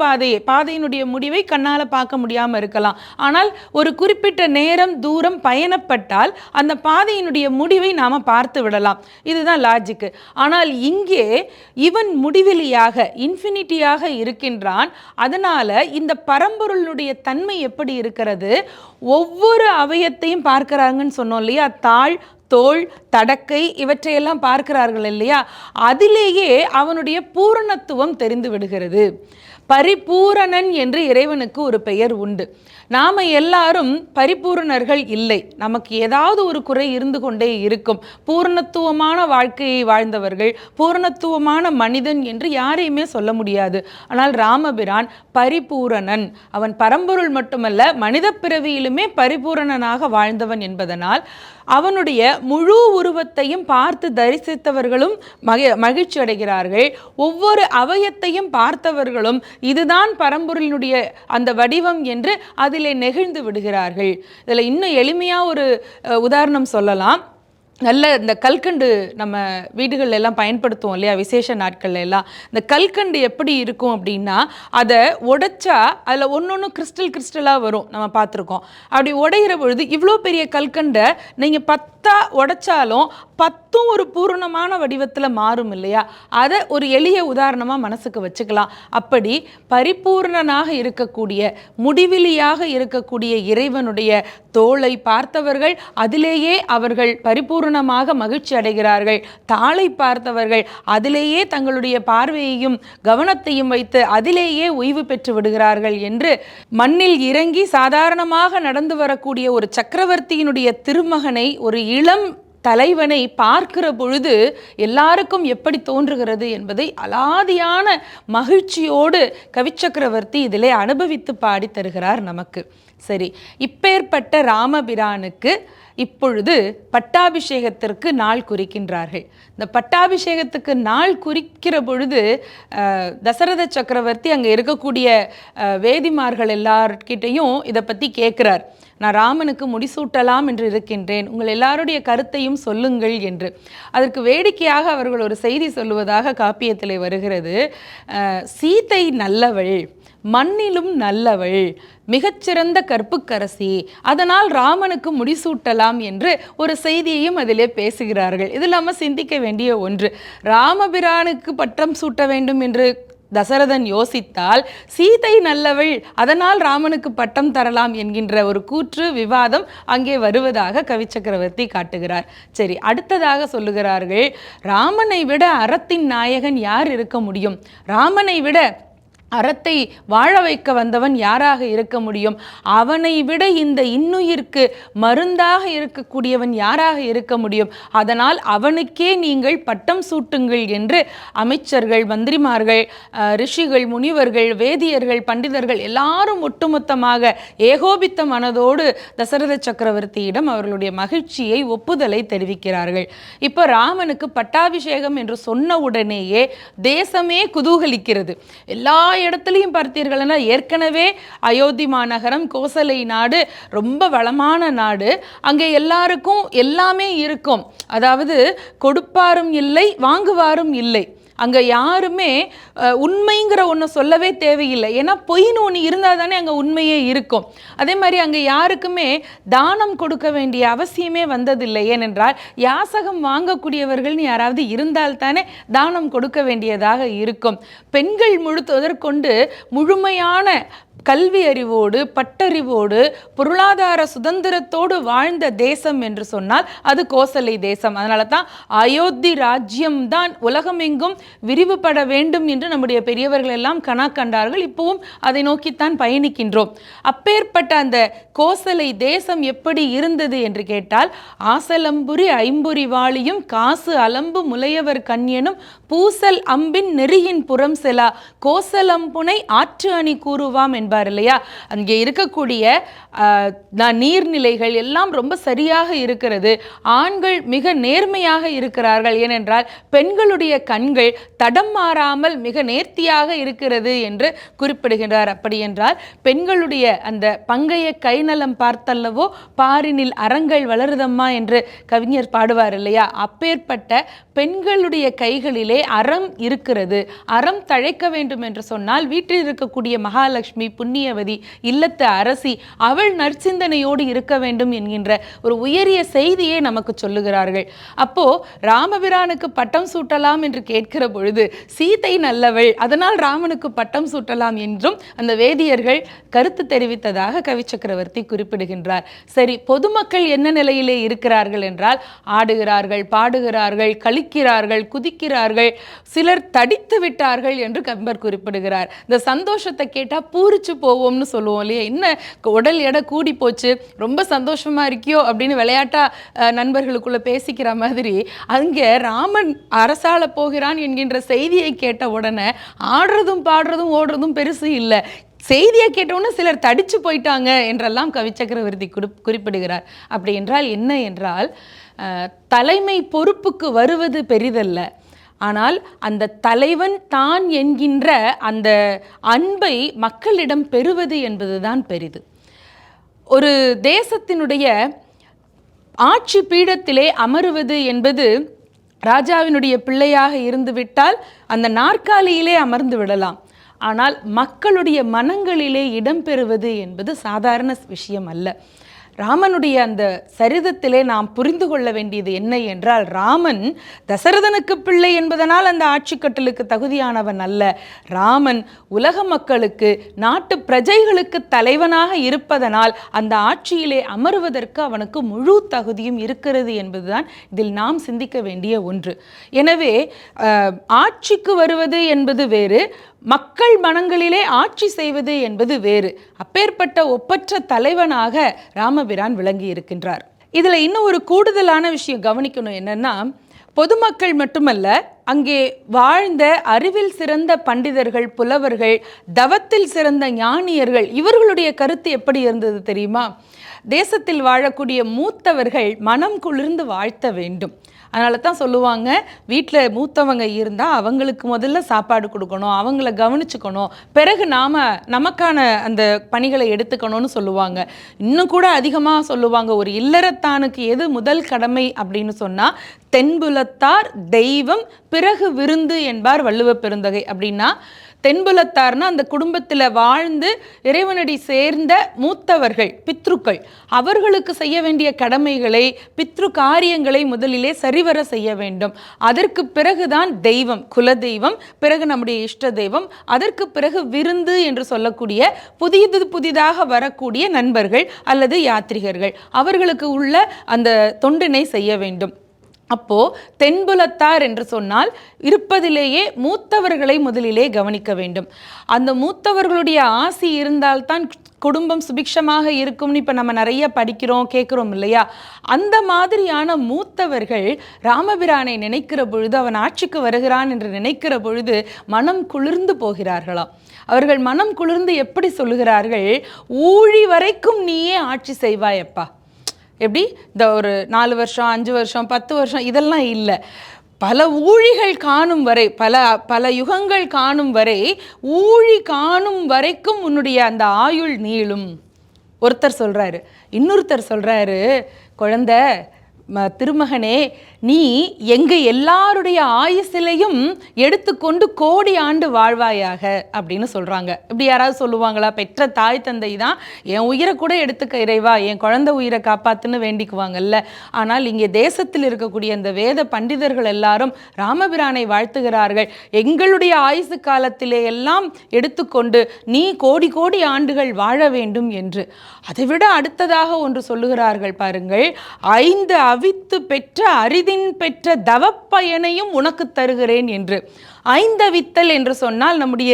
பாதையினுடைய முடிவை கண்ணால் பார்க்க முடியாமல் இருக்கலாம். ஆனால் ஒரு குறிப்பிட்ட நேரம் நேரம் தூரம் பயணப்பட்டால் அந்த பாதையினுடைய முடிவை நாம் பார்த்து விடலாம். இதுதான் லாஜிக்கு. ஆனால் இங்கே இவன் முடிவெளியாக இன்ஃபினிட்டியாக இருக்கின்றான். அதனால இந்த பரம்பொருளுடைய தன்மை எப்படி இருக்கிறது, ஒவ்வொரு அவயத்தையும் பார்க்கிறாங்கன்னு சொன்னோம் இல்லையா, தாள் தோள் தடக்கை இவற்றையெல்லாம் பார்க்கிறார்கள் இல்லையா, அதிலேயே அவனுடைய பூரணத்துவம் தெரிந்து விடுகிறது. பரிபூரணன் என்று இறைவனுக்கு ஒரு பெயர் உண்டு. நாம் எல்லாரும் பரிபூரணர்கள் இல்லை, நமக்கு ஏதாவது ஒரு குறை இருந்து கொண்டே இருக்கும். பூரணத்துவமான வாழ்க்கையை வாழ்ந்தவர்கள், பூரணத்துவமான மனிதன் என்று யாரையுமே சொல்ல முடியாது. ஆனால் ராமபிரான் பரிபூரணன், அவன் பரம்பொருள் மட்டுமல்ல மனித பிறவியிலுமே பரிபூரணனாக வாழ்ந்தவன் என்பதனால் அவனுடைய முழு உருவத்தையும் பார்த்து தரிசித்தவர்களும் மகிழ்ச்சி அடைகிறார்கள். ஒவ்வொரு அவயத்தையும் பார்த்தவர்களும் இதுதான் பரம்பொருளினுடைய அந்த வடிவம் என்று அதிலே நெகிழ்ந்து விடுகிறார்கள். இதில் இன்னும் எளிமையாக ஒரு உதாரணம் சொல்லலாம். நல்ல இந்த கல்கண்டு நம்ம வீடுகள் எல்லாம் பயன்படுத்துவோம் இல்லையா, விசேஷ நாட்கள்ல எல்லாம். இந்த கல்கண்டு எப்படி இருக்கும் அப்படின்னா, அதை உடைச்சா அதில் ஒன்று கிறிஸ்டலாக வரும், நம்ம பார்த்துருக்கோம். அப்படி உடைகிற பொழுது இவ்வளோ பெரிய கல்கண்டை நீங்கள் 10 உடைச்சாலும் 10 ஒரு பூரணமான வடிவத்தில் மாறும் இல்லையா. அதை ஒரு எளிய உதாரணமாக மனசுக்கு வச்சுக்கலாம். அப்படி பரிபூர்ணனாக இருக்கக்கூடிய முடிவிலியாக இருக்கக்கூடிய இறைவனுடைய தோளை பார்த்தவர்கள் அதிலேயே அவர்கள் பரிபூர்ணமாக மகிழ்ச்சி அடைகிறார்கள். தாளை பார்த்தவர்கள் அதிலேயே தங்களுடைய பார்வையையும் கவனத்தையும் வைத்து அதிலேயே ஓய்வு பெற்று விடுகிறார்கள் என்று மண்ணில் இறங்கி சாதாரணமாக நடந்து வரக்கூடிய ஒரு சக்கரவர்த்தியினுடைய திருமகனை, ஒரு இளம் தலைவனை பார்க்கிற பொழுது எல்லாருக்கும் எப்படி தோன்றுகிறது என்பதை அலாதியான மகிழ்ச்சியோடு கவிச்சக்கரவர்த்தி இதிலே அனுபவித்து பாடி தருகிறார் நமக்கு. சரி, இப்பேற்பட்ட ராமபிரானுக்கு இப்பொழுது பட்டாபிஷேகத்திற்கு நாள் குறிக்கின்றார்கள். இந்த பட்டாபிஷேகத்துக்கு நாள் குறிக்கிற பொழுது தசரத சக்கரவர்த்தி அங்கே இருக்கக்கூடிய வேதிமார்கள் எல்லார்கிட்டையும் இதை பற்றி கேட்குறார். நான் ராமனுக்கு முடிசூட்டலாம் என்று இருக்கின்றேன், உங்கள் எல்லாருடைய கருத்தையும் சொல்லுங்கள் என்று. அதற்கு வேடிக்கையாக அவர்கள் ஒரு செய்தி சொல்லுவதாக காப்பியத்திலே வருகிறது. சீதை நல்லவள், மண்ணிலும் நல்லவள், மிகச்சிறந்த கற்புக்கரசி, அதனால் ராமனுக்கு முடிசூட்டலாம் என்று ஒரு செய்தியையும் அதிலே பேசுகிறார்கள். இது இல்லாமல் சிந்திக்க வேண்டிய ஒன்று, ராமபிரானுக்கு பட்டம் சூட்ட வேண்டும் என்று தசரதன் யோசித்தால் சீதை நல்லவள், அதனால் ராமனுக்கு பட்டம் தரலாம் என்கின்ற ஒரு கூற்று விவாதம் அங்கே வருவதாக கவிச்சக்கரவர்த்தி காட்டுகிறார். சரி, அடுத்ததாக சொல்லுகிறார்கள், ராமனை விட அறத்தின் நாயகன் யார் இருக்க முடியும், ராமனை விட அறத்தை வாழ வைக்க வந்தவன் யாராக இருக்க முடியும், அவனை விட இந்த இன்னுயிர்க்கு மருந்தாக இருக்கக்கூடியவன் யாராக இருக்க முடியும், அதனால் அவனுக்கே நீங்கள் பட்டம் சூட்டுங்கள் என்று அமைச்சர்கள், மந்திரிமார்கள், ரிஷிகள், முனிவர்கள், வேதியர்கள், பண்டிதர்கள் எல்லாரும் ஒட்டுமொத்தமாக ஏகோபித்த மனதோடு தசரத சக்கரவர்த்தியிடம் அவர்களுடைய மகிழ்ச்சியை, ஒப்புதலை தெரிவிக்கிறார்கள். இப்போ ராமனுக்கு பட்டாபிஷேகம் என்று சொன்ன உடனேயே தேசமே குதூகலிக்கிறது. எல்லா இடத்துலையும் பார்த்தீர்கள்னா ஏற்கனவே அயோத்தி மாநகரம், கோசலை நாடு ரொம்ப வளமான நாடு, அங்கே எல்லாருக்கும் எல்லாமே இருக்கும். அதாவது கொடுப்பாரும் இல்லை, வாங்குவாரும் இல்லை. அங்கே யாருமே உண்மைங்கிற ஒன்று சொல்லவே தேவையில்லை. ஏன்னா பொய்னு ஒன்று இருந்தால் தானே அங்கே உண்மையே இருக்கும். அதே மாதிரி அங்கே யாருக்குமே தானம் கொடுக்க வேண்டிய அவசியமே வந்ததில்லை. ஏனென்றால் யாசகம் வாங்கக்கூடியவர்கள்னு யாராவது இருந்தால் தானே தானம் கொடுக்க வேண்டியதாக இருக்கும். பெண்கள் முழுவதற்கொண்டு முழுமையான கல்வி அறிவோடு, பட்டறிவோடு, பொருளாதார சுதந்திரத்தோடு வாழ்ந்த தேசம் என்று சொன்னால் அது கோசலை தேசம். அதனால தான் அயோத்தி ராஜ்யம்தான் உலகமெங்கும் விரிவுபட வேண்டும் என்று நம்முடைய பெரியவர்கள் எல்லாம் கனா கண்டார்கள். இப்பவும் அதை நோக்கித்தான் பயணிக்கின்றோம். அப்பேற்பட்ட அந்த கோசலை தேசம் எப்படி இருந்தது என்று கேட்டால், ஆசலம்புரி ஐம்புரி வாளியும் காசு அலம்பு முலையவர் கண்யனும் பூசல் அம்பின் நெறியின் புறம் செலா கோசலம்புனை ஆற்று அணி கூறுவாம் என்பார் இல்லையா. அங்கே இருக்கக்கூடிய நீர்நிலைகள் எல்லாம் ரொம்ப சரியாக இருக்கிறது. ஆண்கள் மிக நேர்மையாக இருக்கிறார்கள். ஏனென்றால் பெண்களுடைய கண்கள் தடம் மாறாமல் மிக நேர்த்தியாக இருக்கிறது என்று குறிப்பிடுகின்றார். அப்படி என்றால் பெண்களுடைய அந்த பங்கைய கைநலம் பார்த்தல்லவோ பாரினில் அறங்கள் வளருதம்மா என்று கவிஞர் பாடுவார் இல்லையா. அப்பேற்பட்ட பெண்களுடைய கைகளிலே அறம் இருக்கிறது. அறம் தழைக்க வேண்டும் என்று சொன்னால் வீட்டில் இருக்கக்கூடிய மகாலட்சுமி, புண்ணியவதி, இல்லத்து அரசி, அவள் நற்சிந்தனையோடு இருக்க வேண்டும் என்கின்ற ஒரு உயரிய செய்தியை நமக்கு சொல்லுகிறார்கள். அப்போ ராமபிரானுக்கு பட்டம் சூட்டலாம் என்று கேட்கிற பொழுது சீதை நல்லவள், அதனால் ராமனுக்கு பட்டம் சூட்டலாம் என்றும் அந்த வேதியர்கள் கருத்து தெரிவித்ததாக கவி சக்கரவர்த்தி குறிப்பிடுகின்றார். சரி, பொதுமக்கள் என்ன நிலையிலே இருக்கிறார்கள் என்றால் ஆடுகிறார்கள், பாடுகிறார்கள், கழிக்கிறார்கள், குதிக்கிறார்கள், சிலர் தடித்து விட்டார்கள் என்று கம்பர் குறிப்பிடுகிறார். இந்த சந்தோஷத்தை கேட்டால் பூரிச்சு போவோம்னு சொல்லுவோம் இல்லையா? என்ன உடல் எடை கூடி போச்சு, ரொம்ப சந்தோஷமா இருக்கியோ அப்படின்னு விளையாட்டா நண்பர்களுக்குள்ள பேசிக்கிற மாதிரி அங்கே ராமன் அரசாள போகிறான் என்கின்ற செய்தியை கேட்ட உடனே ஆடுறதும் பாடுறதும் ஓடுறதும் பெருசு இல்லை, செய்தியை கேட்டவுடனே சிலர் தடிச்சு போயிட்டாங்க என்றெல்லாம் கவி சக்கரவர்த்தி குறிப்பிடுகிறார். அப்படி என்றால் என்ன என்றால், தலைமை பொறுப்புக்கு வருவது பெரிதல்ல, ஆனால் அந்த தலைவன் தான் என்கின்ற அந்த அன்பை மக்களிடம் பெறுவது என்பதுதான் பெரிது. ஒரு தேசத்தினுடைய ஆட்சி பீடத்திலே அமருவது என்பது, ராஜாவினுடைய பிள்ளையாக இருந்துவிட்டால் அந்த நாற்காலியிலே அமர்ந்து விடலாம். ஆனால் மக்களுடைய மனங்களிலே இடம்பெறுவது என்பது சாதாரண விஷயம் அல்ல. ராமனுடைய அந்த சரிதத்திலே நாம் புரிந்து கொள்ள வேண்டியது என்ன என்றால், ராமன் தசரதனுக்கு பிள்ளை என்பதனால் அந்த ஆட்சி கட்டலுக்கு தகுதியானவன் அல்ல. ராமன் உலக மக்களுக்கு, நாட்டு பிரஜைகளுக்கு தலைவனாக இருப்பதனால் அந்த ஆட்சியிலே அமருவதற்கு அவனுக்கு முழு தகுதியும் இருக்கிறது என்பதுதான் இதில் நாம் சிந்திக்க வேண்டிய ஒன்று. எனவே ஆட்சிக்கு வருவது என்பது வேறு, மக்கள் மனங்களிலே ஆட்சி செய்வது என்பது வேறு. அப்பேற்பட்ட ஒப்பற்ற தலைவனாக ராமபிரான் விளங்கி இருக்கின்றார். இதில் இன்னும் ஒரு கூடுதலான விஷயம் கவனிக்கணும். என்னன்னா, பொதுமக்கள் மட்டுமல்ல, அங்கே வாழ்ந்த அறிவில் சிறந்த பண்டிதர்கள், புலவர்கள், தவத்தில் சிறந்த ஞானியர்கள், இவர்களுடைய கருத்து எப்படி இருந்தது தெரியுமா? தேசத்தில் வாழக்கூடிய மூத்தவர்கள் மனம் குளிர்ந்து வாழ்த்த வேண்டும். அதனால தான் சொல்லுவாங்க, வீட்டில் மூத்தவங்க இருந்தால் அவங்களுக்கு முதல்ல சாப்பாடு கொடுக்கணும், அவங்கள கவனிச்சுக்கணும், பிறகு நமக்கான அந்த பணிகளை எடுத்துக்கணும்னு சொல்லுவாங்க. இன்னும் கூட அதிகமாக சொல்லுவாங்க, ஒரு இல்லறத்தானுக்கு எது முதல் கடமை அப்படின்னு சொன்னால், தென்புலத்தார் தெய்வம் பிறகு விருந்து என்பார் வள்ளுவ பெருந்தகை. அப்படின்னா தென்புலத்தார்னா அந்த குடும்பத்தில் வாழ்ந்து இறைவனடி சேர்ந்த மூத்தவர்கள், பித்ருக்கள், அவர்களுக்கு செய்ய வேண்டிய கடமைகளை, பித்ரு காரியங்களை முதலிலே சரிவர செய்ய வேண்டும். அதற்கு பிறகுதான் தெய்வம், குலதெய்வம், பிறகு நம்முடைய இஷ்ட தெய்வம், அதற்கு பிறகு விருந்து என்று சொல்லக்கூடிய புதிதாக வரக்கூடிய நண்பர்கள் அல்லது யாத்ரிகர்கள், அவர்களுக்கு உள்ள அந்த தொண்டினை செய்ய வேண்டும். அப்போ தென்புலத்தார் என்று சொன்னால் இருப்பதிலேயே மூத்தவர்களை முதலிலே கவனிக்க வேண்டும். அந்த மூத்தவர்களுடைய ஆசி இருந்தால்தான் குடும்பம் சுபிக்ஷமாக இருக்கும்னு இப்போ நம்ம நிறைய படிக்கிறோம், கேட்குறோம் இல்லையா? அந்த மாதிரியான மூத்தவர்கள் ராமபிரானை நினைக்கிற பொழுது, அவன் ஆட்சிக்கு வருகிறான் என்று நினைக்கிற பொழுது மனம் குளிர்ந்து போகிறார்களாம். அவர்கள் மனம் குளிர்ந்து எப்படி சொல்லுகிறார்கள்? ஊழி வரைக்கும் நீயே ஆட்சி செய்வாயப்பா. எப்படி? இந்த ஒரு 4 வருஷம், 5 வருஷம், 10 வருஷம் இதெல்லாம் இல்லை, பல ஊழிகள் காணும் வரை, பல யுகங்கள் காணும் வரை, ஊழி காணும் வரைக்கும் உன்னுடைய அந்த ஆயுள் நீளும். ஒருத்தர் சொல்றாரு. இன்னொருத்தர் சொல்றாரு, குழந்தை திருமகனே, நீ எங்க எல்லாருடைய ஆயுசிலையும் எடுத்துக்கொண்டு கோடி ஆண்டு வாழ்வாயாக அப்படின்னு சொல்றாங்க. இப்படி யாராவது சொல்லுவாங்களா? பெற்ற தாய் தந்தை தான் என் உயிரை கூட எடுத்துக்க இறைவா, என் குழந்தை உயிரை காப்பாத்துன்னு வேண்டிக்குவாங்கல்ல. ஆனால் இங்கே தேசத்தில் இருக்கக்கூடிய அந்த வேத பண்டிதர்கள் எல்லாரும் ராமபிரானை வாழ்த்துகிறார்கள். எங்களுடைய ஆயுசு காலத்திலே எல்லாம் எடுத்துக்கொண்டு நீ கோடி கோடி ஆண்டுகள் வாழ வேண்டும் என்று. அதைவிட அடுத்ததாக ஒன்று சொல்லுகிறார்கள் பாருங்கள், 5 அவித்து பெற்ற அரிதின் பெற்ற தவப்பயனையும் உனக்கு தருகிறேன் என்று. 5 அவித்தல் என்று சொன்னால் நம்முடைய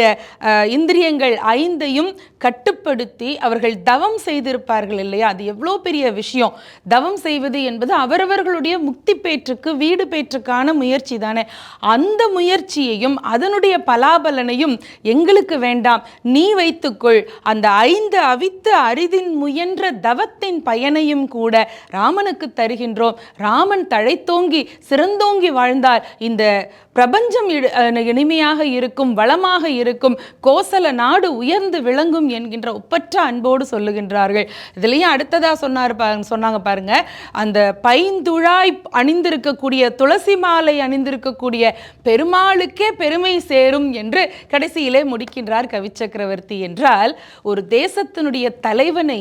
இந்திரியங்கள் 5ஐயும் கட்டுப்படுத்தி அவர்கள் தவம் செய்திருப்பார்கள் இல்லையா? அது எவ்வளோ பெரிய விஷயம். தவம் செய்வது என்பது அவரவர்களுடைய முக்தி பேற்றுக்கு, வீடு பேற்றுக்கான முயற்சி தானே. அந்த முயற்சியையும் அதனுடைய பலாபலனையும் எங்களுக்கு வேண்டாம், நீ வைத்துக்கொள். அந்த 5 அவித்து அரிதின் முயன்ற தவத்தின் பயனையும் கூட ராமனுக்கு தருகின்றோம். பார்க்கிறோம். ராமன் தழைத்தோங்கி சிறந்தோங்கி வாழ்ந்தால் இந்த பிரபஞ்சம் இனிமையாக இருக்கும், வளமாக இருக்கும், கோசல நாடு உயர்ந்து விளங்கும் என்கின்ற ஒப்பற்ற அன்போடு சொல்லுகின்றார்கள். இதுலேயும் அடுத்ததாக சொன்னாங்க பாருங்க, அந்த பைந்துழாய் அணிந்திருக்கக்கூடிய துளசி மாலை அணிந்திருக்கக்கூடிய பெருமாளுக்கே பெருமை சேரும் என்று கடைசியிலே முடிக்கின்றார் கவி சக்கரவர்த்தி. என்றால் ஒரு தேசத்தினுடைய தலைவனை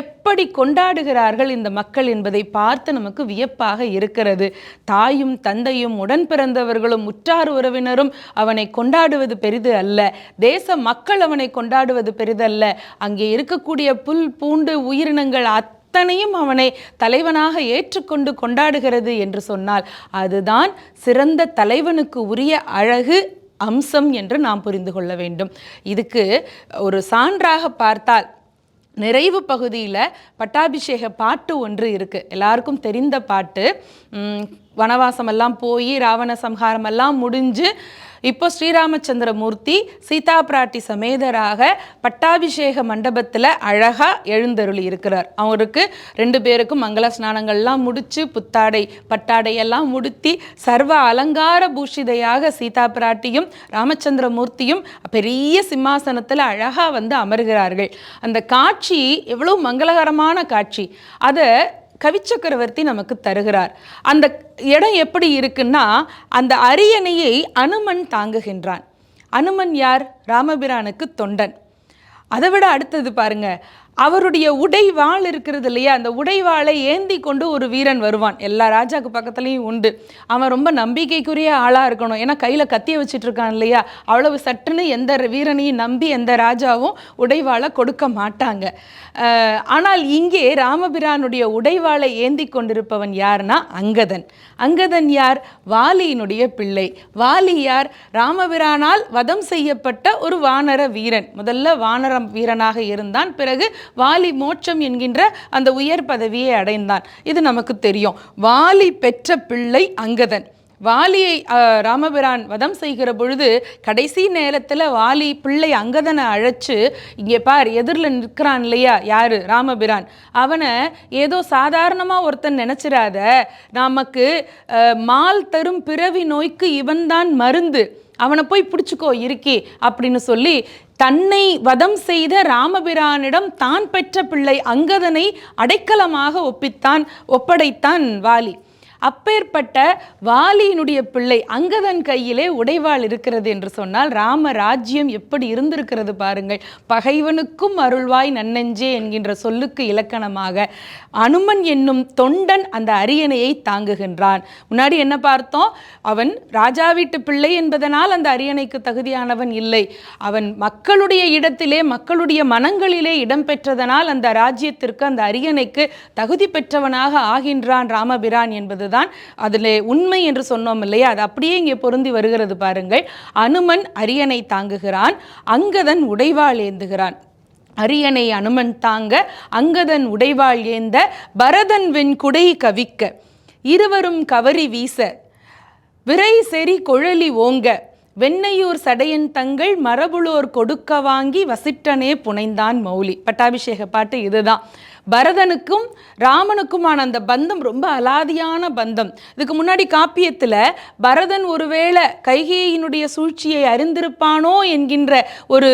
எப்படி கொண்டாடுகிறார்கள் இந்த மக்கள் என்பதை பார்த்து நமக்கு வியப்பாக இருக்கிறது. தாயும் தந்தையும் உடன் பிறந்தவர்களும் உற்றார் உறவினரும் அவனை கொண்டாடுவது பெரிது அல்ல, தேச மக்கள் அவனை கொண்டாடுவது பெரிதல்ல, அங்கே இருக்கக்கூடிய புல் பூண்டு உயிரினங்கள் அத்தனையும் அவனை தலைவனாக ஏற்றுக்கொண்டு கொண்டாடுகிறது என்று சொன்னால் அதுதான் சிறந்த தலைவனுக்கு உரிய அழகு அம்சம் என்று நாம் புரிந்து கொள்ள வேண்டும். இதுக்கு ஒரு சான்றாக பார்த்தால் நிறைவு பகுதியில் பட்டாபிஷேக பாட்டு ஒன்று இருக்குது, எல்லாருக்கும் தெரிந்த பாட்டு. வனவாசமெல்லாம் போய் ராவண சம்ஹாரமெல்லாம் முடிஞ்சு இப்போ ஸ்ரீராமச்சந்திரமூர்த்தி சீதா பிராட்டி சமேதராக பட்டாபிஷேக மண்டபத்தில் அழகாக எழுந்தருளி இருக்கிறார். அவருக்கு 2 பேருக்கும் மங்கள ஸ்நானங்கள்லாம் முடித்து புத்தாடை பட்டாடையெல்லாம் முடித்தி சர்வ அலங்கார பூஷிதையாக சீதா பிராட்டியும் ராமச்சந்திரமூர்த்தியும் பெரிய சிம்மாசனத்தில் அழகாக வந்து அமர்கிறார்கள். அந்த காட்சி எவ்வளோ மங்களகரமான காட்சி, அதை கவிச்சக்கரவர்த்தி நமக்கு தருகிறார். அந்த இடம் எப்படி இருக்குன்னா, அந்த அரியணையை அனுமன் தாங்குகின்றான். அனுமன் யார்? ராமபிரானுக்கு தொண்டன். அதை விட அடுத்தது பாருங்க, அவருடைய உடைவாள் இருக்கிறது இல்லையா, அந்த உடைவாளை ஏந்தி கொண்டு ஒரு வீரன் வருவான். எல்லா ராஜாவுக்கு பக்கத்துலேயும் உண்டு. அவன் ரொம்ப நம்பிக்கைக்குரிய ஆளாக இருக்கணும், ஏன்னா கையில் கத்தியை வச்சுட்டு இருக்கான் இல்லையா, அவ்வளவு சட்டுன்னு எந்த வீரனையும் நம்பி எந்த ராஜாவும் உடைவாளை கொடுக்க மாட்டாங்க. ஆனால் இங்கே ராமபிரானுடைய உடைவாளை ஏந்தி கொண்டிருப்பவன் யார்னா அங்கதன். அங்கதன் யார்? வாலியினுடைய பிள்ளை. வாலி யார்? ராமபிரானால் வதம் செய்யப்பட்ட ஒரு வானர வீரன். முதல்ல வானர வீரனாக இருந்தான், பிறகு வாலி மோட்சம் என்கின்ற அந்த உயர் பதவியை அடைந்தான். இது நமக்கு தெரியும். வாலி பெற்ற பிள்ளை அங்கதன். வாலியை ராமபிரான் வதம் செய்கிற பொழுது கடைசி நேரத்தில் வாலி பிள்ளை அங்கதனை அழைச்சு, இங்கே பார் எதிரில் நிற்கிறான் இல்லையா, யாரு? ராமபிரான். அவனை ஏதோ சாதாரணமாக ஒருத்தன் நினச்சிடாத, நமக்கு மால் தரும் பிறவி நோய்க்கு இவன்தான் மருந்து, அவனை போய் பிடிச்சிக்கோ இருக்கி அப்படின்னு சொல்லி தன்னை வதம் செய்த ராமபிரானிடம் தான் பெற்ற பிள்ளை அங்கதனை அடைக்கலமாக ஒப்படைத்தான் வாலி. அப்பேற்பட்ட வாலியினுடைய பிள்ளை அங்கதன் கையிலே உடைவாள் இருக்கிறது என்று சொன்னால் ராம ராஜ்யம் எப்படி இருந்திருக்கிறது பாருங்கள். பகைவனுக்கும் அருள்வாய் நன்னெஞ்சே என்கின்ற சொல்லுக்கு இலக்கணமாக அனுமன் என்னும் தொண்டன் அந்த அரியணையை தாங்குகின்றான். முன்னாடி என்ன பார்த்தோம்? அவன் ராஜா வீட்டு பிள்ளை என்பதனால் அந்த அரியணைக்கு தகுதியானவன் இல்லை. அவன் மக்களுடைய இடத்திலே மக்களுடைய மனங்களிலே இடம் பெற்றதனால் அந்த ராஜ்யத்திற்கு அந்த அரியணைக்கு தகுதி பெற்றவனாக ஆகின்றான் ராமபிரான் என்பதுதான் அதில் உண்மை என்று சொன்னோம் இல்லையா, அது அப்படியே இங்கே பொருந்தி வருகிறது பாருங்கள். அனுமன் அரியணை தாங்குகிறான், அங்கதன் உடைவாள் ஏந்துகிறான். அரியணை அனுமன் தாங்க, அங்கதன் உடைவாள் ஏந்த, பரதன் வெண்குடை கவிக்க, இருவரும் கவரி வீச, விரை செறி குழலி ஓங்க, வெண்ணையூர் சடையன் தங்கள் மரபுளோர் கொடுக்க வாங்கி வசிட்டனே புனைந்தான் மௌலி. பட்டாபிஷேக பாட்டு இதுதான். பரதனுக்கும் ராமனுக்குமான அந்த பந்தம் ரொம்ப அலாதியான பந்தம். இதுக்கு முன்னாடி காப்பியத்தில் பரதன் ஒருவேளை கைகேயினுடைய சூழ்ச்சியை அறிந்திருப்பானோ என்கின்ற ஒரு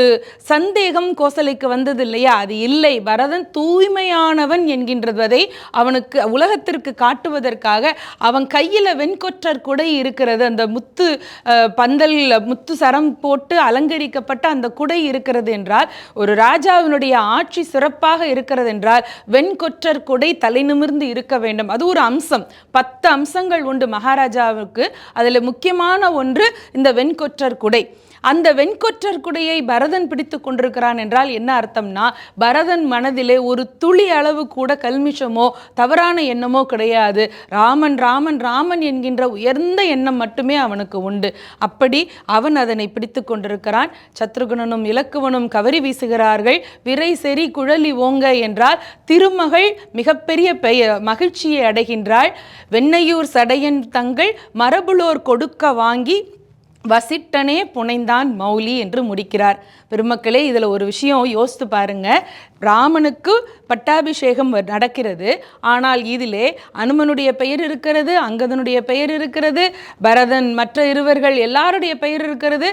சந்தேகம் கோசலைக்கு வந்தது இல்லையா, அது இல்லை. பரதன் தூய்மையானவன் என்கின்றதை அவனுக்கு உலகத்திற்கு காட்டுவதற்காக அவன் கையில் வெண்கொற்றர் குடை இருக்கிறது, அந்த முத்து பந்தல் முத்து சரம் போட்டு அலங்கரிக்கப்பட்ட அந்த குடை இருக்கிறது என்றால், ஒரு ராஜாவினுடைய ஆட்சி சிறப்பாக இருக்கிறது என்றால் வெண்கொற்றர் குடை தலை நிமிர்ந்து இருக்க வேண்டும். அது ஒரு அம்சம். 10 அம்சங்கள் உண்டு மகாராஜாவுக்கு, அதில் முக்கியமான ஒன்று இந்த வெண்கொற்றர் குடை. அந்த வெண்கொற்றர் குடையை பரதன் பிடித்து கொண்டிருக்கிறான் என்றால் என்ன அர்த்தம்னா, பரதன் மனதிலே ஒரு துளி அளவு கூட கல்மிஷமோ தவறான எண்ணமோ கிடையாது. ராமன் ராமன் ராமன் என்கின்ற உயர்ந்த எண்ணம் மட்டுமே அவனுக்கு உண்டு. அப்படி அவன் அதனை பிடித்து கொண்டிருக்கிறான். சத்ருகுணனும் இலக்குவனும் கவரி வீசுகிறார்கள். விரை செறி குழலி ஓங்க என்றால் திருமகள் மிகப்பெரிய மகிழ்ச்சியை அடைகின்றாள். வெண்ணையூர் சடையன் தங்கள் மரபுளோர் கொடுக்க வாங்கி வசிட்டனே புனைந்தான் மௌலி என்று முடிக்கிறார். பெருமக்களே, இதில் ஒரு விஷயம் யோசித்து பாருங்க. ராமனுக்கு பட்டாபிஷேகம் நடக்கிறது. ஆனால் இதிலே அனுமனுடைய பெயர் இருக்கிறது, அங்கதனுடைய பெயர் இருக்கிறது, பரதன் மற்ற இருவர்கள் எல்லாருடைய பெயர் இருக்கிறது.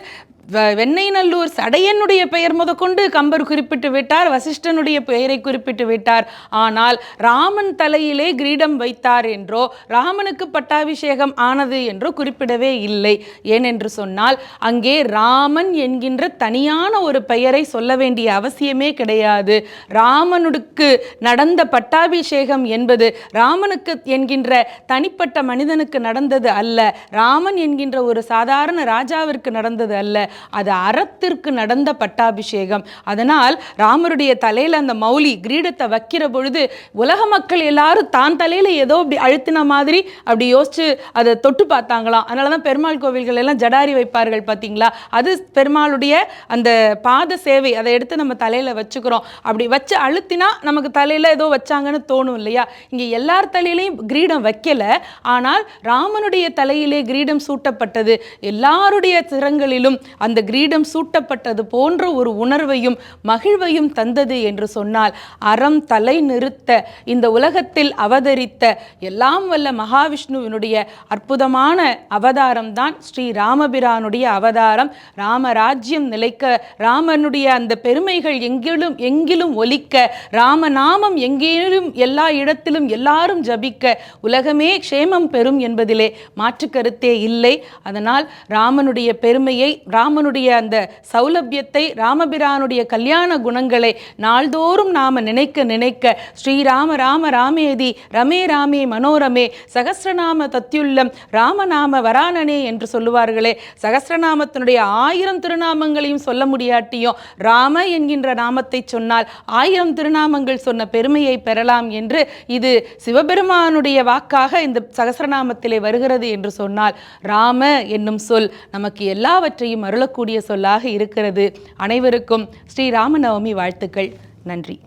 வெண்ணெய்நல்லூர் சடையனுடைய பெயர் முதற்கொண்டு கம்பர் குறிப்பிட்டு விட்டார், வசிஷ்டனுடைய பெயரை குறிப்பிட்டு விட்டார். ஆனால் ராமன் தலையிலே கிரீடம் வைத்தார் என்றோ ராமனுக்கு பட்டாபிஷேகம் ஆனது என்றோ குறிப்பிடவே இல்லை. ஏனென்று சொன்னால் அங்கே ராமன் என்கின்ற தனியான ஒரு பெயரை சொல்ல வேண்டிய அவசியமே கிடையாது. ராமனுக்கு நடந்த பட்டாபிஷேகம் என்பது ராமனுக்கு என்கின்ற தனிப்பட்ட மனிதனுக்கு நடந்தது அல்ல, ராமன் என்கின்ற ஒரு சாதாரண ராஜாவிற்கு நடந்தது அல்ல, அது அறத்திற்கு நடந்த பட்டாபிஷேகம். அதனால் ராமருடைய தலையில அந்த மௌலி கிரீடத்தை வைக்கிற பொழுது உலக மக்கள் எல்லாரும் தான் தலையில ஏதோ அப்படி அழுத்தின மாதிரி அப்படி யோசிச்சு அதை தொட்டு பார்த்தாங்களாம். அதனாலதான் பெருமாள் கோவில்கள் எல்லாம் ஜடாரி வைப்பார்கள் பார்த்தீங்களா. அது பெருமாளுடைய அந்த பாத சேவை, அதை எடுத்து நம்ம தலையில வச்சுக்கிறோம். அப்படி வச்சு அழுத்தினா நமக்கு தலையில ஏதோ வச்சாங்கன்னு தோணும் இல்லையா. இங்க எல்லார் தலையிலையும் கிரீடம் வைக்கல, ஆனால் ராமனுடைய தலையிலே கிரீடம் சூட்டப்பட்டது. எல்லாருடைய சிரங்களிலும் அந்த கிரீடம் சூட்டப்பட்டது போன்ற ஒரு உணர்வையும் மகிழ்வையும் தந்தது என்று சொன்னால், அறம் தலை நிறுத்த இந்த உலகத்தில் அவதரித்த எல்லாம் வல்ல மகாவிஷ்ணுவினுடைய அற்புதமான அவதாரம் தான் ஸ்ரீ ராமபிரானுடைய அவதாரம். ராமராஜ்யம் நிலைக்க, ராமனுடைய அந்த பெருமைகள் எங்கிலும் ஒலிக்க, ராமநாமம் எங்கேயும் எல்லா இடத்திலும் எல்லாரும் ஜபிக்க, உலகமே க்ஷேமம் பெறும் என்பதிலே மாற்று கருத்தே இல்லை. அதனால் ராமனுடைய பெருமையை, ராமனுடைய அந்த சௌலபியத்தை, ராமபிரானுடைய கல்யாண குணங்களை நாள்தோறும் நாம நினைக்க நினைக்க ஸ்ரீராம ராம ராமேதி ரமே ராமே மனோரமே சகஸ்ரநாம தத்யுல்லம் ராமநாம வரானனே என்று சொல்லுவார்களே. சகஸ்ரநாமத்தினுடைய 1000 திருநாமங்களையும் சொல்ல முடியாட்டியும் ராம என்கின்ற நாமத்தை சொன்னால் 1000 திருநாமங்கள் சொன்ன பெருமையை பெறலாம் என்று இது சிவபெருமானுடைய வாக்காக இந்த சகஸ்ரநாமத்திலே வருகிறது என்று சொன்னால், ராம என்னும் சொல் நமக்கு எல்லாவற்றையும் அருளக்கூடிய சொல்லாக இருக்கிறது. அனைவருக்கும் ஸ்ரீ ராமநவமி வாழ்த்துக்கள். நன்றி.